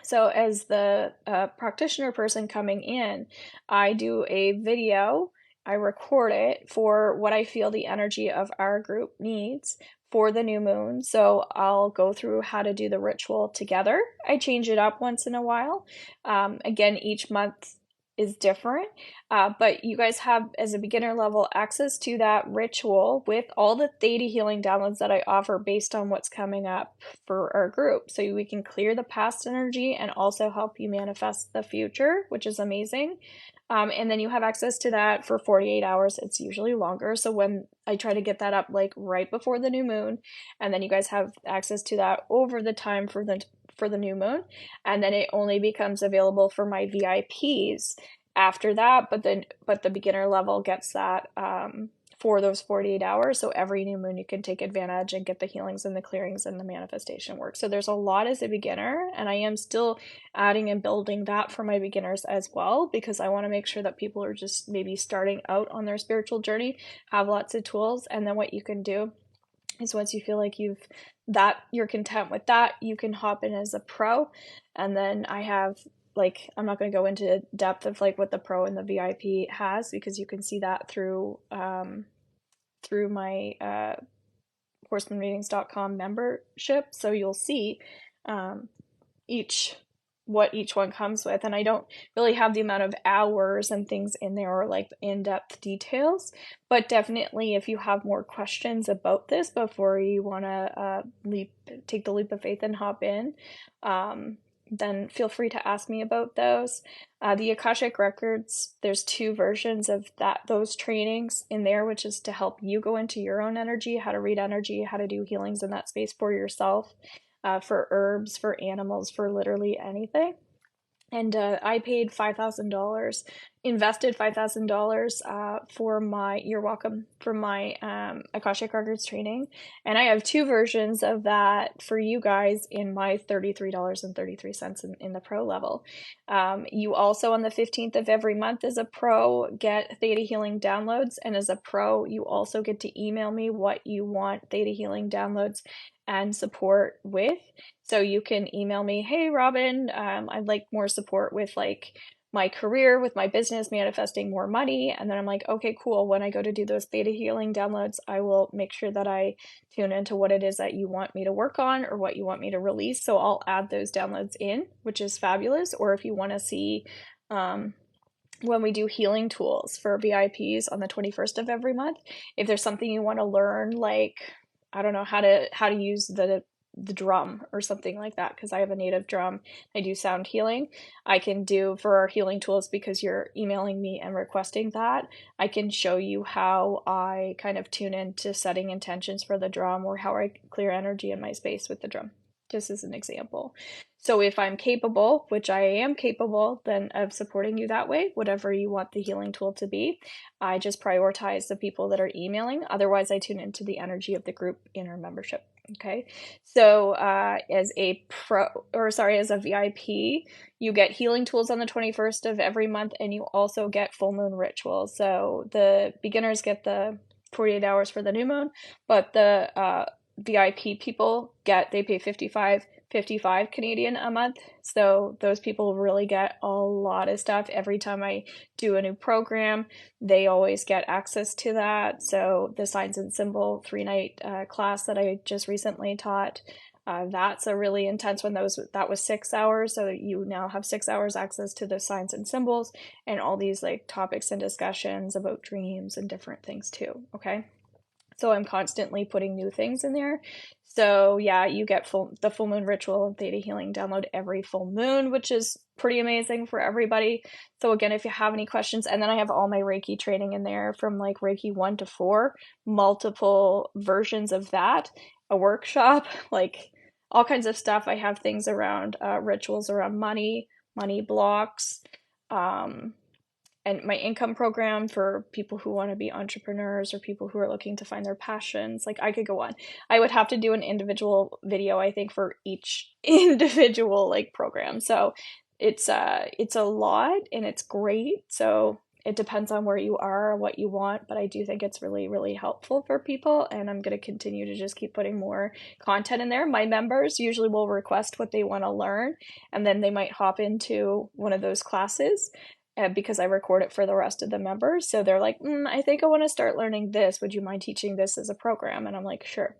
So as the practitioner person coming in, I do a video, I record it for what I feel the energy of our group needs for the new moon. So I'll go through how to do the ritual together. I change it up once in a while. Again, each month is different. But you guys have, as a beginner level, access to that ritual with all the theta healing downloads that I offer based on what's coming up for our group. So we can clear the past energy and also help you manifest the future, which is amazing. And then you have access to that for 48 hours. It's usually longer. So when I try to get that up like right before the new moon, and then you guys have access to that over the time for the new moon, and then it only becomes available for my VIPs after that, but the beginner level gets that for those 48 hours. So every new moon you can take advantage and get the healings and the clearings and the manifestation work. So there's a lot as a beginner, and I am still adding and building that for my beginners as well, because I want to make sure that people are just maybe starting out on their spiritual journey have lots of tools. And then what you can do is once you feel like you're content with that, you can hop in as a pro. And then I have, like, I'm not going to go into depth of like what the pro and the VIP has, because you can see that through my horsemanreadings.com membership. So you'll see what each one comes with, and I don't really have the amount of hours and things in there or like in-depth details, but definitely if you have more questions about this before you want to take the leap of faith and hop in, then feel free to ask me about those. The Akashic Records, there's 2 versions of those trainings in there, which is to help you go into your own energy, how to read energy, how to do healings in that space for yourself, for herbs, for animals, for literally anything. And I paid $5,000, invested $5,000 for my Akashic Records training. And I have 2 versions of that for you guys in my $33.33 in the pro level. You also, on the 15th of every month as a pro, get Theta Healing downloads. And as a pro, you also get to email me what you want Theta Healing downloads and support with. So you can email me, hey Robin, I'd like more support with like my career, with my business, manifesting more money. And then I'm like, okay, cool. When I go to do those Theta Healing downloads, I will make sure that I tune into what it is that you want me to work on or what you want me to release. So I'll add those downloads in, which is fabulous. Or if you want to see when we do healing tools for VIPs on the 21st of every month, if there's something you want to learn, like, I don't know, how to use the drum or something like that, because I have a native drum. I do sound healing. I can do for our healing tools, because you're emailing me and requesting that, I can show you how I kind of tune into setting intentions for the drum, or how I clear energy in my space with the drum, just as an example. So if I'm capable, which I am capable, then of supporting you that way, whatever you want the healing tool to be, I just prioritize the people that are emailing. Otherwise, I tune into the energy of the group in our membership. Okay, so as a VIP, you get healing tools on the 21st of every month, and you also get full moon rituals. So the beginners get the 48 hours for the new moon, but the VIP people they pay 55 Canadian a month. So those people really get a lot of stuff. Every time I do a new program, they always get access to that. So the Signs and Symbol 3-night class that I just recently taught, that's a really intense one. That was 6 hours. So you now have 6 hours access to the signs and symbols and all these like topics and discussions about dreams and different things too. Okay. So I'm constantly putting new things in there. So yeah, you get the full moon ritual and Theta Healing download every full moon, which is pretty amazing for everybody. So again, if you have any questions, and then I have all my Reiki training in there, from like Reiki 1 to 4, multiple versions of that, a workshop, like all kinds of stuff. I have things around rituals around money blocks, and my income program for people who want to be entrepreneurs or people who are looking to find their passions. Like, I could go on. I would have to do an individual video, I think, for each individual like program. So it's a lot, and it's great. So it depends on where you are, what you want, but I do think it's really, really helpful for people, and I'm going to continue to just keep putting more content in there. My members usually will request what they want to learn, and then they might hop into one of those classes, because I record it for the rest of the members. So they're like, I think I want to start learning this. Would you mind teaching this as a program? And I'm like, sure.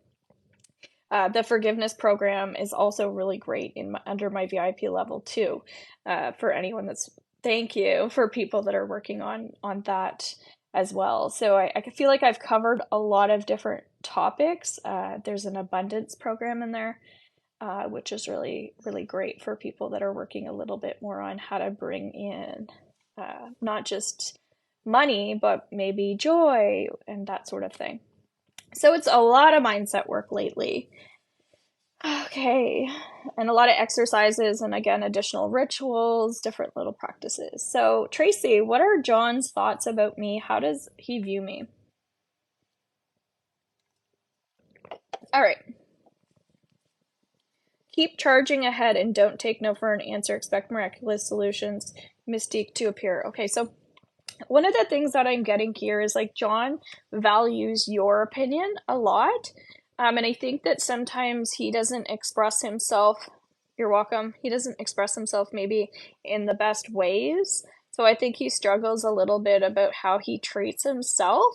The forgiveness program is also really great under my VIP level too, for anyone that's Thank you for people that are working on that as well. So I feel like I've covered a lot of different topics. There's an abundance program in there, which is really, really great for people that are working a little bit more on how to bring in not just money, but maybe joy and that sort of thing. So it's a lot of mindset work lately. Okay. And a lot of exercises and again, additional rituals, different little practices. So, Tracy, what are John's thoughts about me? How does he view me? All right. Keep charging ahead and don't take no for an answer. Expect miraculous solutions, mystique to appear. Okay, so one of the things that I'm getting here is like John values your opinion a lot. And I think that sometimes he doesn't express himself. You're welcome. He doesn't express himself maybe in the best ways. So I think he struggles a little bit about how he treats himself.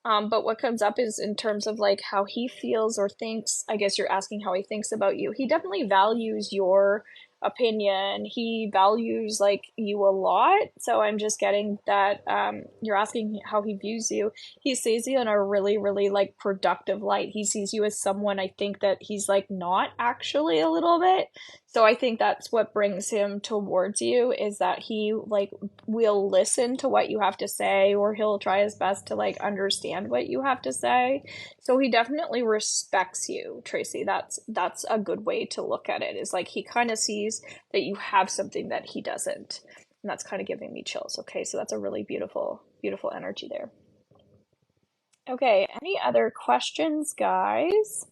But what comes up is in terms of like how he feels or thinks. I guess you're asking how he thinks about you. He definitely values your opinion. He values like you a lot. So I'm just getting that you're asking how he views you. He sees you in a really, really like productive light. He sees you as someone I think that he's like not actually a little bit. So I think that's what brings him towards you is that he like will listen to what you have to say or he'll try his best to like understand what you have to say. So he definitely respects you, Tracy. That's a good way to look at it. Is like he kind of sees that you have something that he doesn't. And that's kind of giving me chills. Okay, so that's a really beautiful, beautiful energy there. Okay, any other questions, guys?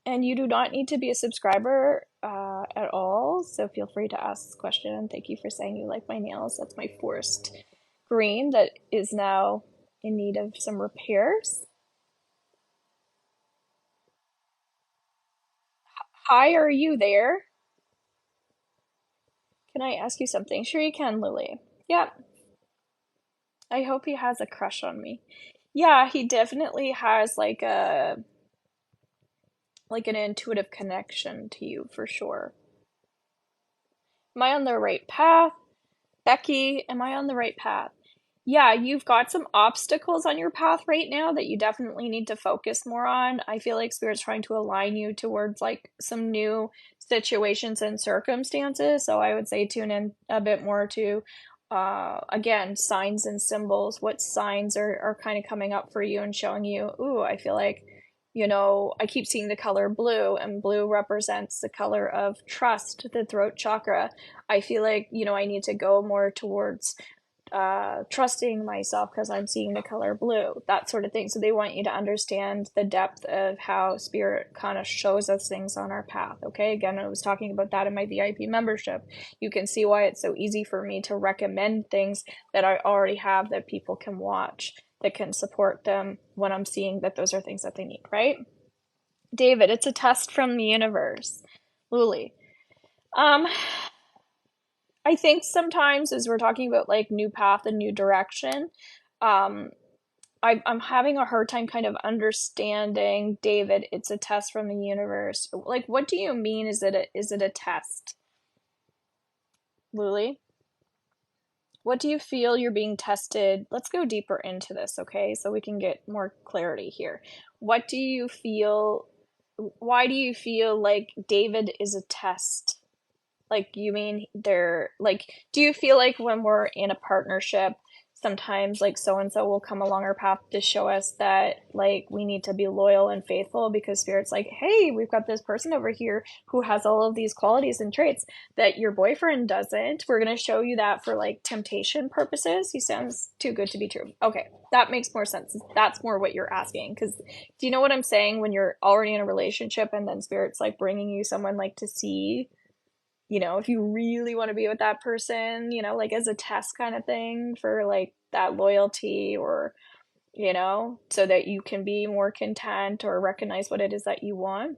And you do not need to be a subscriber at all, so feel free to ask this question. Thank you for saying you like my nails. That's my forest green that is now in need of some repairs. Hi, are you there? Can I ask you something? Sure you can, Lily. Yeah, I hope he has a crush on me. Yeah, he definitely has like an intuitive connection to you for sure. Am I on the right path? Becky, am I on the right path? Yeah, you've got some obstacles on your path right now that you definitely need to focus more on. I feel like Spirit's trying to align you towards like some new situations and circumstances. So I would say tune in a bit more to, again, signs and symbols. What signs are kind of coming up for you and showing you, ooh, I feel like, I keep seeing the color blue, and blue represents the color of trust, the throat chakra. I feel like, I need to go more towards trusting myself because I'm seeing the color blue, that sort of thing. So they want you to understand the depth of how spirit kind of shows us things on our path. Okay, again, I was talking about that in my VIP membership. You can see why it's so easy for me to recommend things that I already have that people can watch that can support them when I'm seeing that those are things that they need, right? David, it's a test from the universe. Luli. Um, I think sometimes as we're talking about like new path and new direction, um, I'm having a hard time kind of understanding, David, it's a test from the universe. Like, what do you mean? Is it a test? Luli? What do you feel you're being tested? Let's go deeper into this, okay? So we can get more clarity here. What do you feel? Why do you feel like David is a test? Like, you mean they're like, do you feel like when we're in a partnership, sometimes like so and so will come along our path to show us that like we need to be loyal and faithful because spirit's like, hey, we've got this person over here who has all of these qualities and traits that your boyfriend doesn't. We're going to show you that for like temptation purposes. He sounds too good to be true. Okay, that makes more sense. That's more what you're asking. Because do you know what I'm saying? When you're already in a relationship and then spirit's like bringing you someone like to see, if you really want to be with that person, like as a test kind of thing for like that loyalty or, so that you can be more content or recognize what it is that you want.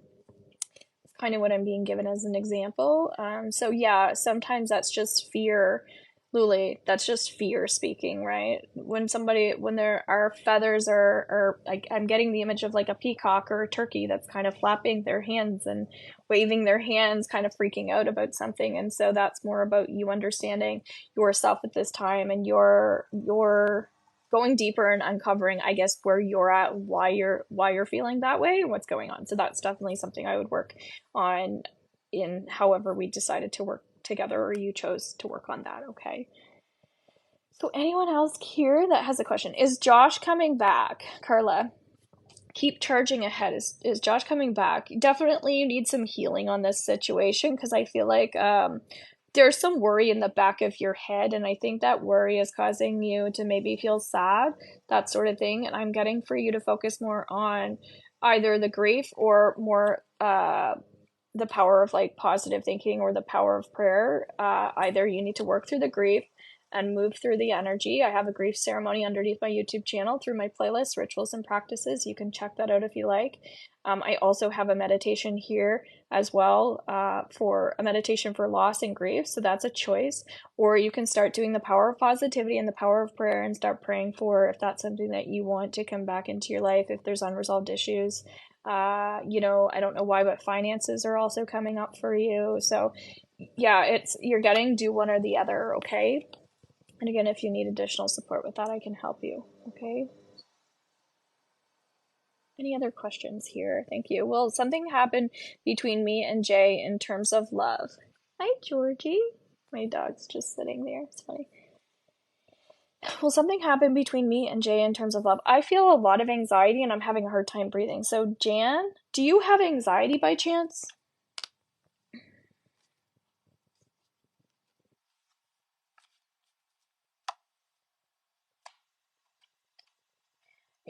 It's kind of what I'm being given as an example. So yeah, sometimes that's just fear Luli, that's just fear speaking, right? When there our feathers are like, I'm getting the image of like a peacock or a turkey that's kind of flapping their hands and waving their hands, kind of freaking out about something. And so that's more about you understanding yourself at this time, and you're going deeper and uncovering, I guess, where you're at, why you're feeling that way, and what's going on. So that's definitely something I would work on in however we decided to work together, or you chose to work on that. Okay. So anyone else here that has a question? Is Josh coming back? Carla, keep charging ahead. Is Josh coming back? Definitely you need some healing on this situation, because I feel like there's some worry in the back of your head, and I think that worry is causing you to maybe feel sad, that sort of thing. And I'm getting for you to focus more on either the grief or more the power of like positive thinking or the power of prayer. Either you need to work through the grief and move through the energy. I have a grief ceremony underneath my YouTube channel through my playlist, Rituals and Practices. You can check that out if you like. I also have a meditation here as well, for a meditation for loss and grief. So that's a choice. Or you can start doing the power of positivity and the power of prayer and start praying for, if that's something that you want to come back into your life, if there's unresolved issues. You know, I don't know why, but finances are also coming up for you. So yeah, you're getting do one or the other. Okay. And again, if you need additional support with that, I can help you. Okay. Any other questions here? Thank you. Well, something happened between me and Jay in terms of love. Hi, Georgie. My dog's just sitting there. It's funny. Well, something happened between me and Jay in terms of love. I feel a lot of anxiety and I'm having a hard time breathing. So, Jan, do you have anxiety by chance?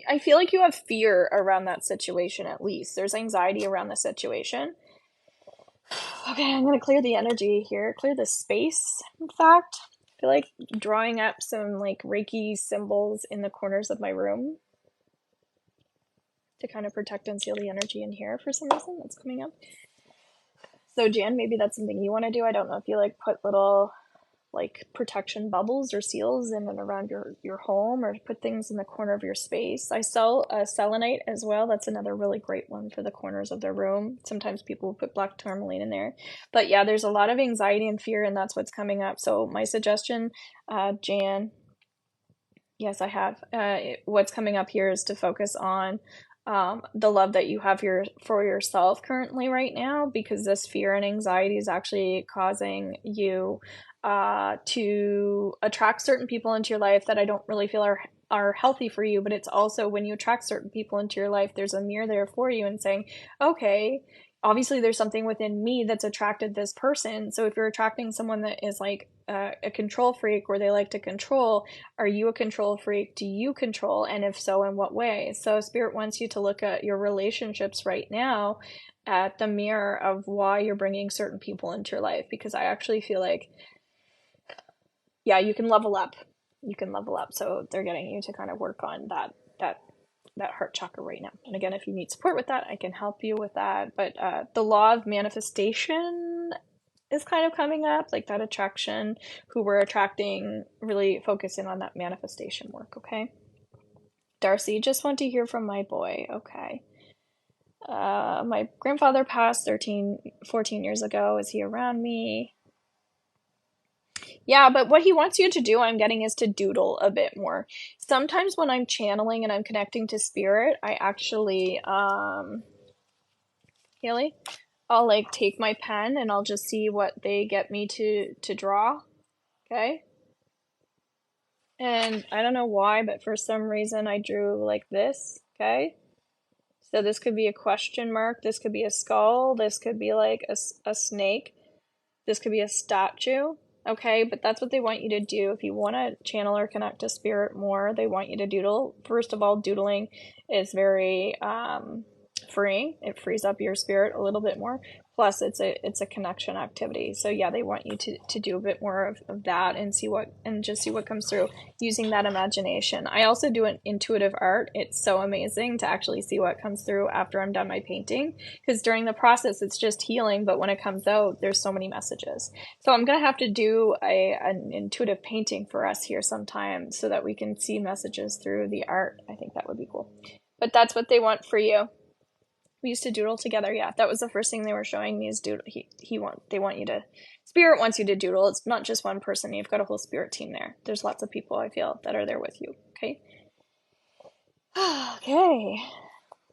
I feel like you have fear around that situation, at least. There's anxiety around the situation. Okay, I'm gonna clear the energy here, clear the space, in fact. I feel like drawing up some like Reiki symbols in the corners of my room to kind of protect and seal the energy in here for some reason that's coming up. So Jan, maybe that's something you want to do. I don't know if you like put little like protection bubbles or seals in and around your home, or put things in the corner of your space. I sell selenite as well. That's another really great one for the corners of their room. Sometimes people will put black tourmaline in there. But yeah, there's a lot of anxiety and fear, and that's what's coming up. So my suggestion, Jan, yes, I have. What's coming up here is to focus on the love that you have for yourself currently right now, because this fear and anxiety is actually causing you to attract certain people into your life that I don't really feel are healthy for you. But it's also, when you attract certain people into your life, there's a mirror there for you and saying, okay, obviously there's something within me that's attracted this person. So if you're attracting someone that is like a control freak, or they like to control, are you a control freak? Do you control? And if so, in what way? So Spirit wants you to look at your relationships right now at the mirror of why you're bringing certain people into your life, because I actually feel like, yeah, you can level up. You can level up. So they're getting you to kind of work on that heart chakra right now. And again, if you need support with that, I can help you with that. But the law of manifestation is kind of coming up, like that attraction, who we're attracting, really focusing on that manifestation work. Okay. Darcy, just want to hear from my boy. Okay. My grandfather passed 14 years ago. Is he around me? Yeah, but what he wants you to do, I'm getting, is to doodle a bit more. Sometimes when I'm channeling and I'm connecting to spirit, I actually, Haley, I'll like take my pen and I'll just see what they get me to draw. Okay? And I don't know why, but for some reason I drew like this. Okay? So this could be a question mark. This could be a skull. This could be like a snake. This could be a statue. Okay, but that's what they want you to do. If you want to channel or connect to spirit more, they want you to doodle. First of all, doodling is very freeing. It frees up your spirit a little bit more. Plus, it's a connection activity. So yeah, they want you to do a bit more of that and just see what comes through using that imagination. I also do an intuitive art. It's so amazing to actually see what comes through after I'm done my painting, because during the process it's just healing, but when it comes out, there's so many messages. So I'm gonna have to do an intuitive painting for us here sometime so that we can see messages through the art. I think that would be cool. But that's what they want for you. We used to doodle together. Yeah, that was the first thing they were showing me is doodle. They want you to, Spirit wants you to doodle. It's not just one person. You've got a whole spirit team there. There's lots of people, I feel, that are there with you. Okay. Okay.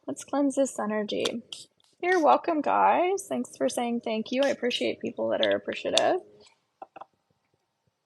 Let's cleanse this energy. You're welcome, guys. Thanks for saying thank you. I appreciate people that are appreciative.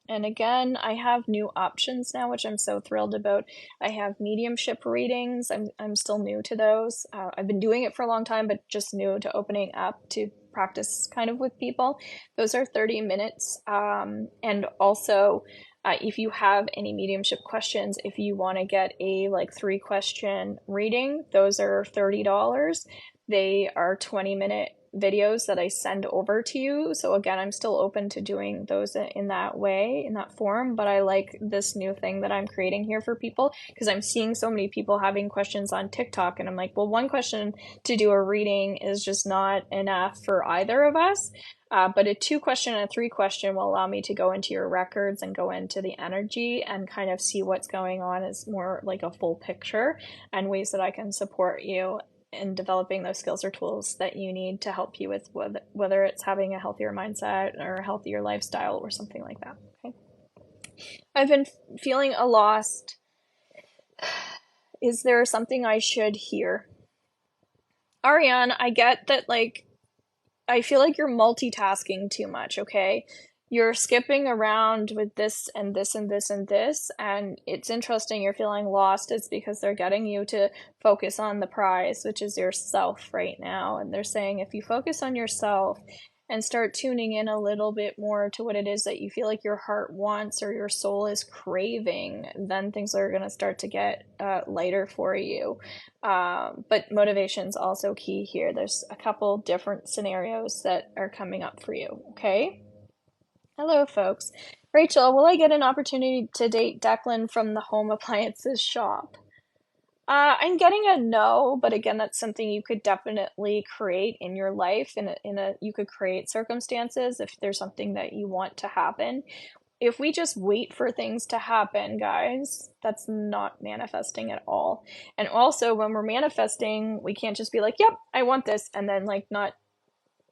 And again, I have new options now, which I'm so thrilled about. I have mediumship readings. I'm still new to those. I've been doing it for a long time, but just new to opening up to practice kind of with people. Those are 30 minutes. And also, if you have any mediumship questions, if you want to get a 3-question reading, those are $30. They are 20-minute videos that I send over to you. So again, I'm still open to doing those in that way, in that form, but I like this new thing that I'm creating here for people because I'm seeing so many people having questions on TikTok, and I'm like, well, one question to do a reading is just not enough for either of us. But a 2-question and a 3-question will allow me to go into your records and go into the energy and kind of see what's going on as more like a full picture and ways that I can support you in developing those skills or tools that you need to help you with whether it's having a healthier mindset or a healthier lifestyle or something like that. Okay. I've been feeling a lost. Is there something I should hear? Ariane, I get that, I feel like you're multitasking too much, okay? You're skipping around with this and this and this and this, and it's interesting you're feeling lost. It's because they're getting you to focus on the prize, which is yourself right now. And they're saying if you focus on yourself and start tuning in a little bit more to what it is that you feel like your heart wants or your soul is craving, then things are going to start to get lighter for you. But motivation's also key here. There's a couple different scenarios that are coming up for you, okay? Hello, folks. Rachel, will I get an opportunity to date Declan from the home appliances shop? I'm getting a no, but again, that's something you could definitely create in your life. You could create circumstances if there's something that you want to happen. If we just wait for things to happen, guys, that's not manifesting at all. And also, when we're manifesting, we can't just be like, yep, I want this, and then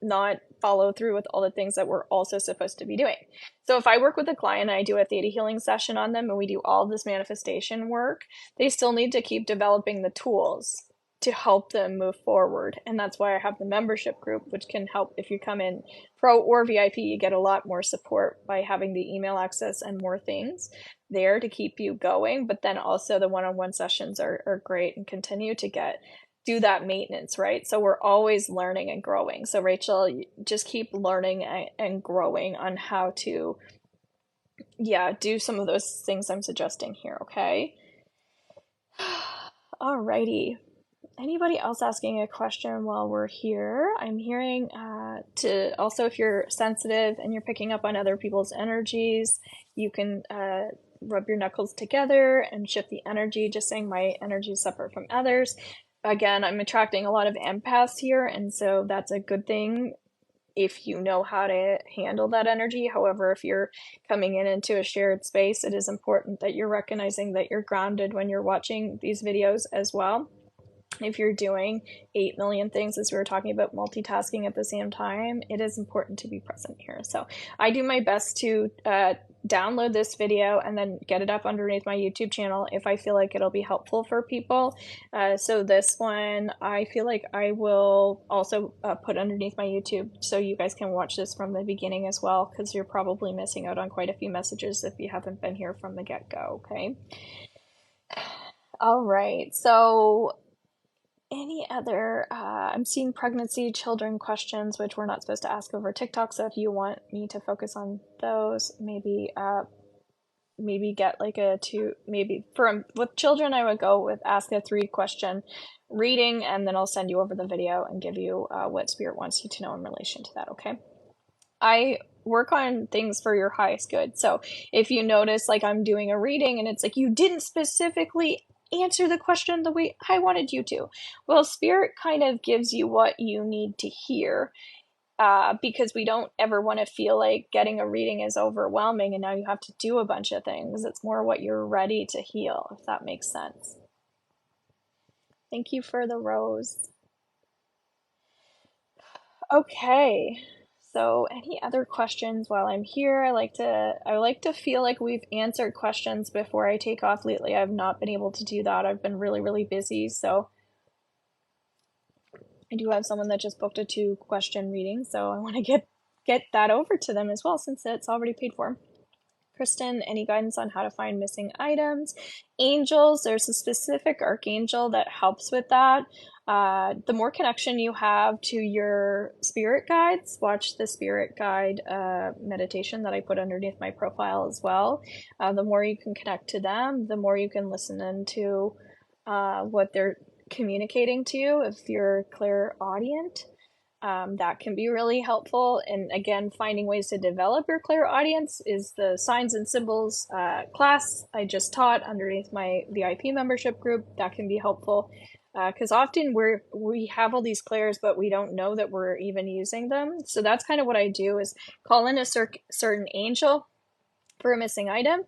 not follow through with all the things that we're also supposed to be doing. So if I work with a client and I do a theta healing session on them and we do all this manifestation work, they still need to keep developing the tools to help them move forward. And that's why I have the membership group, which can help. If you come in pro or VIP, you get a lot more support by having the email access and more things there to keep you going. But then also the one-on-one sessions are great and continue to do that maintenance, right? So we're always learning and growing. So Rachel, just keep learning and growing on how to, do some of those things I'm suggesting here, okay? Alrighty. Anybody else asking a question while we're here? I'm hearing to also, if you're sensitive and you're picking up on other people's energies, you can rub your knuckles together and shift the energy, just saying my energy is separate from others. Again, I'm attracting a lot of empaths here, and so that's a good thing if you know how to handle that energy. However, if you're coming into a shared space, it is important that you're recognizing that you're grounded when you're watching these videos as well. If you're doing 8 million things, as we were talking about multitasking at the same time, it is important to be present here. So I do my best to download this video and then get it up underneath my YouTube channel if I feel like it'll be helpful for people. So this one, I feel like I will also put underneath my YouTube so you guys can watch this from the beginning as well, because you're probably missing out on quite a few messages if you haven't been here from the get-go, okay? All right, so any other, I'm seeing pregnancy, children questions, which we're not supposed to ask over TikTok. So if you want me to focus on those, maybe maybe get like a two, maybe for with children, I would go with ask a 3-question reading, and then I'll send you over the video and give you what spirit wants you to know in relation to that, okay? I work on things for your highest good. So if you notice, like, I'm doing a reading and it's like you didn't specifically answer the question the way I wanted you to, well, spirit kind of gives you what you need to hear, because we don't ever want to feel like getting a reading is overwhelming and now you have to do a bunch of things. It's more what you're ready to heal, if that makes sense. Thank you for the rose. Okay. So, any other questions while I'm here? I like to feel like we've answered questions before I take off. Lately, I've not been able to do that. I've been really, really busy. So, I do have someone that just booked a 2-question reading, so I want to get that over to them as well since it's already paid for. Kristen, any guidance on how to find missing items? Angels, there's a specific archangel that helps with that. The more connection you have to your spirit guides, watch the spirit guide meditation that I put underneath my profile as well. The more you can connect to them, the more you can listen into what they're communicating to you. If you're clairaudient, that can be really helpful. And again, finding ways to develop your clairaudience is the signs and symbols class I just taught underneath my VIP membership group. That can be helpful because often we have all these clairs, but we don't know that we're even using them. So that's kind of what I do, is call in a certain angel for a missing item,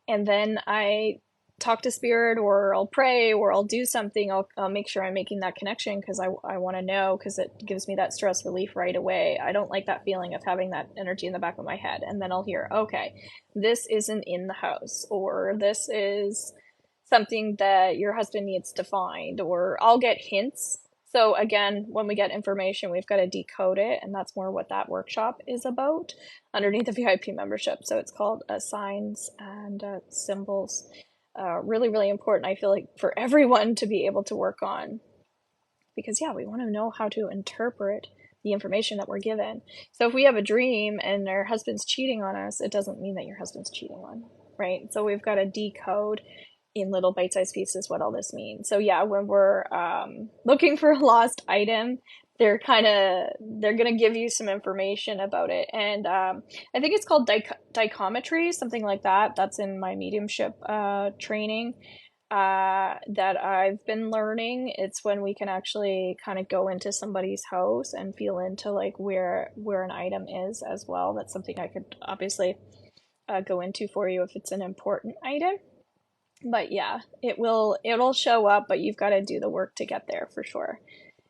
and then I talk to spirit, or I'll pray, or I'll do something. I'll make sure I'm making that connection because I want to know, because it gives me that stress relief right away. I don't like that feeling of having that energy in the back of my head. And then I'll hear, okay, this isn't in the house, or this is something that your husband needs to find, or I'll get hints. So again, when we get information, we've got to decode it, and that's more what that workshop is about underneath the VIP membership. So it's called Signs and Symbols. Really, really important, I feel like, for everyone to be able to work on, because yeah, we want to know how to interpret the information that we're given. So if we have a dream and our husband's cheating on us, it doesn't mean that your husband's cheating on, right? So we've got to decode in little bite-sized pieces what all this means. So yeah, when we're looking for a lost item, they're gonna give you some information about it. And I think it's called dichometry, something like that. That's in my mediumship training that I've been learning. It's when we can actually kind of go into somebody's house and feel into like where an item is as well. That's something I could obviously go into for you if it's an important item. But yeah, it'll show up, but you've got to do the work to get there for sure.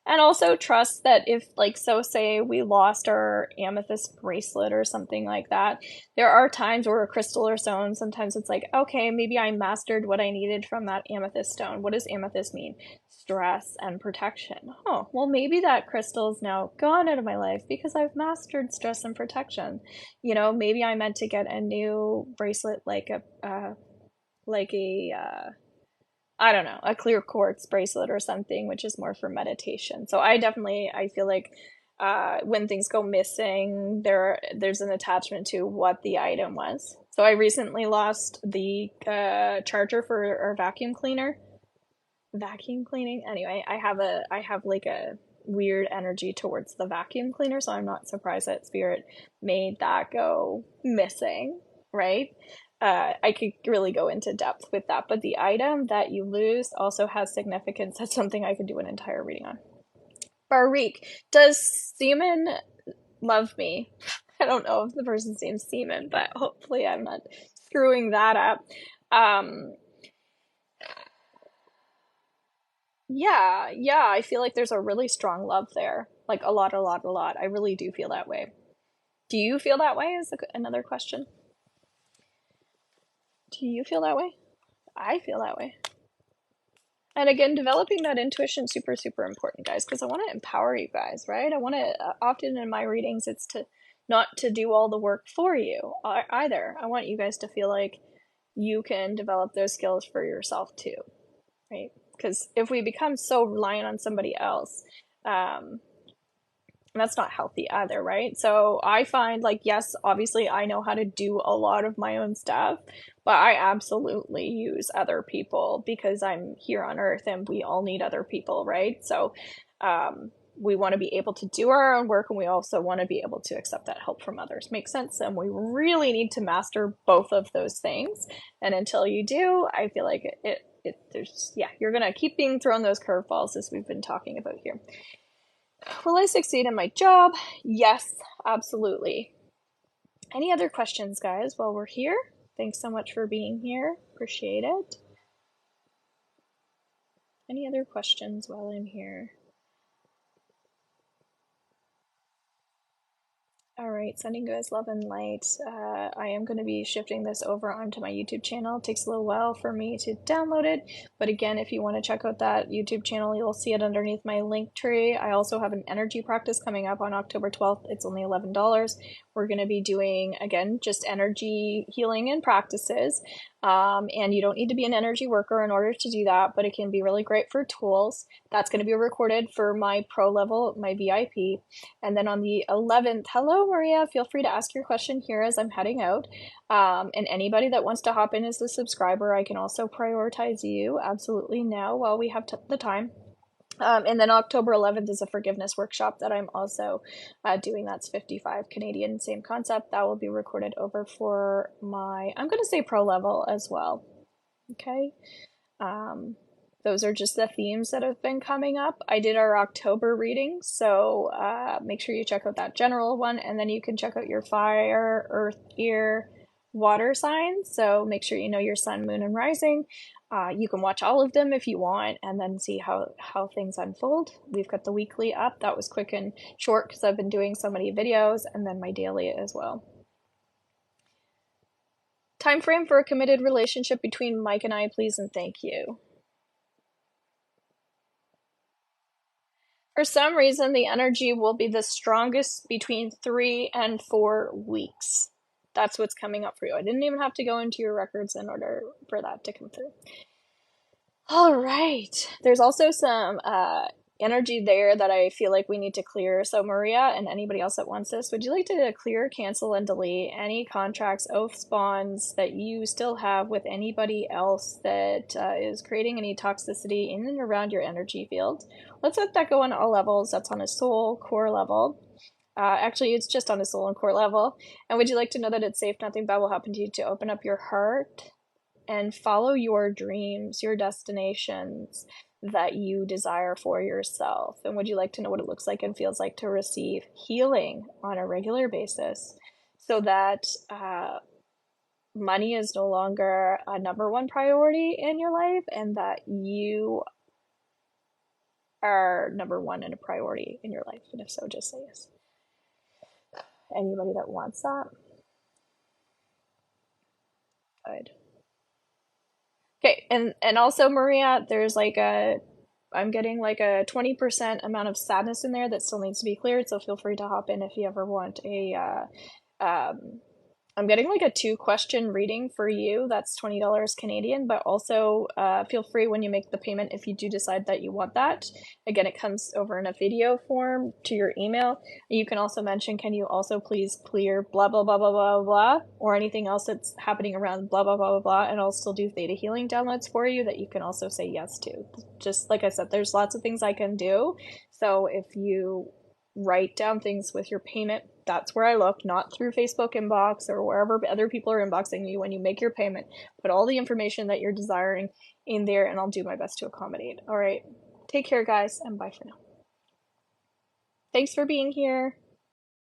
And also trust that if, like, so say we lost our amethyst bracelet or something like that, there are times where a crystal or stone, sometimes it's like, okay, maybe I mastered what I needed from that amethyst stone. What does amethyst mean? Stress and protection. Oh, well, maybe that crystal is now gone out of my life because I've mastered stress and protection. You know, maybe I meant to get a new bracelet, like a I don't know, a clear quartz bracelet or something, which is more for meditation. So I feel like when things go missing, there's an attachment to what the item was. So I recently lost the charger for our vacuum cleaner. Vacuum cleaning. Anyway, I have like a weird energy towards the vacuum cleaner, so I'm not surprised that spirit made that go missing, right? I could really go into depth with that, but the item that you lose also has significance. That's something I could do an entire reading on. Barik, does Seaman love me? I don't know if the person's name's Seaman, but hopefully I'm not screwing that up. Yeah, I feel like there's a really strong love there. Like a lot. I really do feel that way. Do you feel that way? Is another question. Do you feel that way? I feel that way. And again, developing that intuition super, super important, guys, because I want to empower you guys, right? I want to, often in my readings, it's to not to do all the work for you either. I want you guys to feel like you can develop those skills for yourself too, right? Because if we become so reliant on somebody else, And that's not healthy either, right? So I find like, yes, obviously I know how to do a lot of my own stuff, but I absolutely use other people because I'm here on earth and we all need other people, right? So we want to be able to do our own work and we also want to be able to accept that help from others. Makes sense? And we really need to master both of those things. And until you do, I feel like there's, yeah, you're going to keep being thrown those curveballs as we've been talking about here. Will I succeed in my job? Yes, absolutely. Any other questions, guys, while we're here? Thanks so much for being here. Appreciate it. Any other questions while I'm here? All right, sending you guys love and light. I am going to be shifting this over onto my YouTube channel. It takes a little while for me to download it, but again, if you want to check out that YouTube channel, you'll see it underneath my link tree. I also have an energy practice coming up on October 12th. It's only $11. We're going to be doing, again, just energy healing and practices. And you don't need to be an energy worker in order to do that, but it can be really great for tools. That's going to be recorded for my pro level, my VIP. And then on the 11th, hello, Maria. Feel free to ask your question here as I'm heading out. And anybody that wants to hop in as a subscriber, I can also prioritize you absolutely now while we have the time. And then October 11th is a forgiveness workshop that I'm also doing. That's 55 Canadian, same concept. That will be recorded over for my, I'm going to say pro level as well. Okay. Those are just the themes that have been coming up. I did our October reading, so make sure you check out that general one, and then you can check out your fire, earth, air, water signs. So make sure you know your sun, moon, and rising. You can watch all of them if you want and then see how things unfold. We've got the weekly up. That was quick and short because I've been doing so many videos, and then my daily as well. Time frame for a committed relationship between Mike and I, please and thank you. For some reason, the energy will be the strongest between 3 and 4 weeks. That's what's coming up for you. I didn't even have to go into your records in order for that to come through. All right. There's also some energy there that I feel like we need to clear. So Maria and anybody else that wants this, would you like to clear, cancel, and delete any contracts, oaths, bonds that you still have with anybody else that is creating any toxicity in and around your energy field? Let's let that go on all levels. That's on a soul core level. Actually, it's just on a soul and core level. And would you like to know that it's safe, nothing bad will happen to you, to open up your heart and follow your dreams, your destinations that you desire for yourself? And would you like to know what it looks like and feels like to receive healing on a regular basis so that money is no longer a number one priority in your life and that you are number one and a priority in your life? And if so, just say yes. Anybody that wants that? Good. Okay, and also Maria, there's like I'm getting like a 20% amount of sadness in there that still needs to be cleared, so feel free to hop in if you ever want a I'm getting like a 2-question reading for you. That's $20 Canadian, but also feel free when you make the payment if you do decide that you want that. Again, it comes over in a video form to your email. You can also mention, can you also please clear blah, blah, blah, blah, blah, blah, or anything else that's happening around blah, blah, blah, blah, blah, and I'll still do theta healing downloads for you that you can also say yes to. Just like I said, there's lots of things I can do. So if you write down things with your payment, that's where I look, not through Facebook inbox or wherever other people are inboxing you. When you make your payment, put all the information that you're desiring in there, and I'll do my best to accommodate. All right. Take care, guys, and bye for now. Thanks for being here.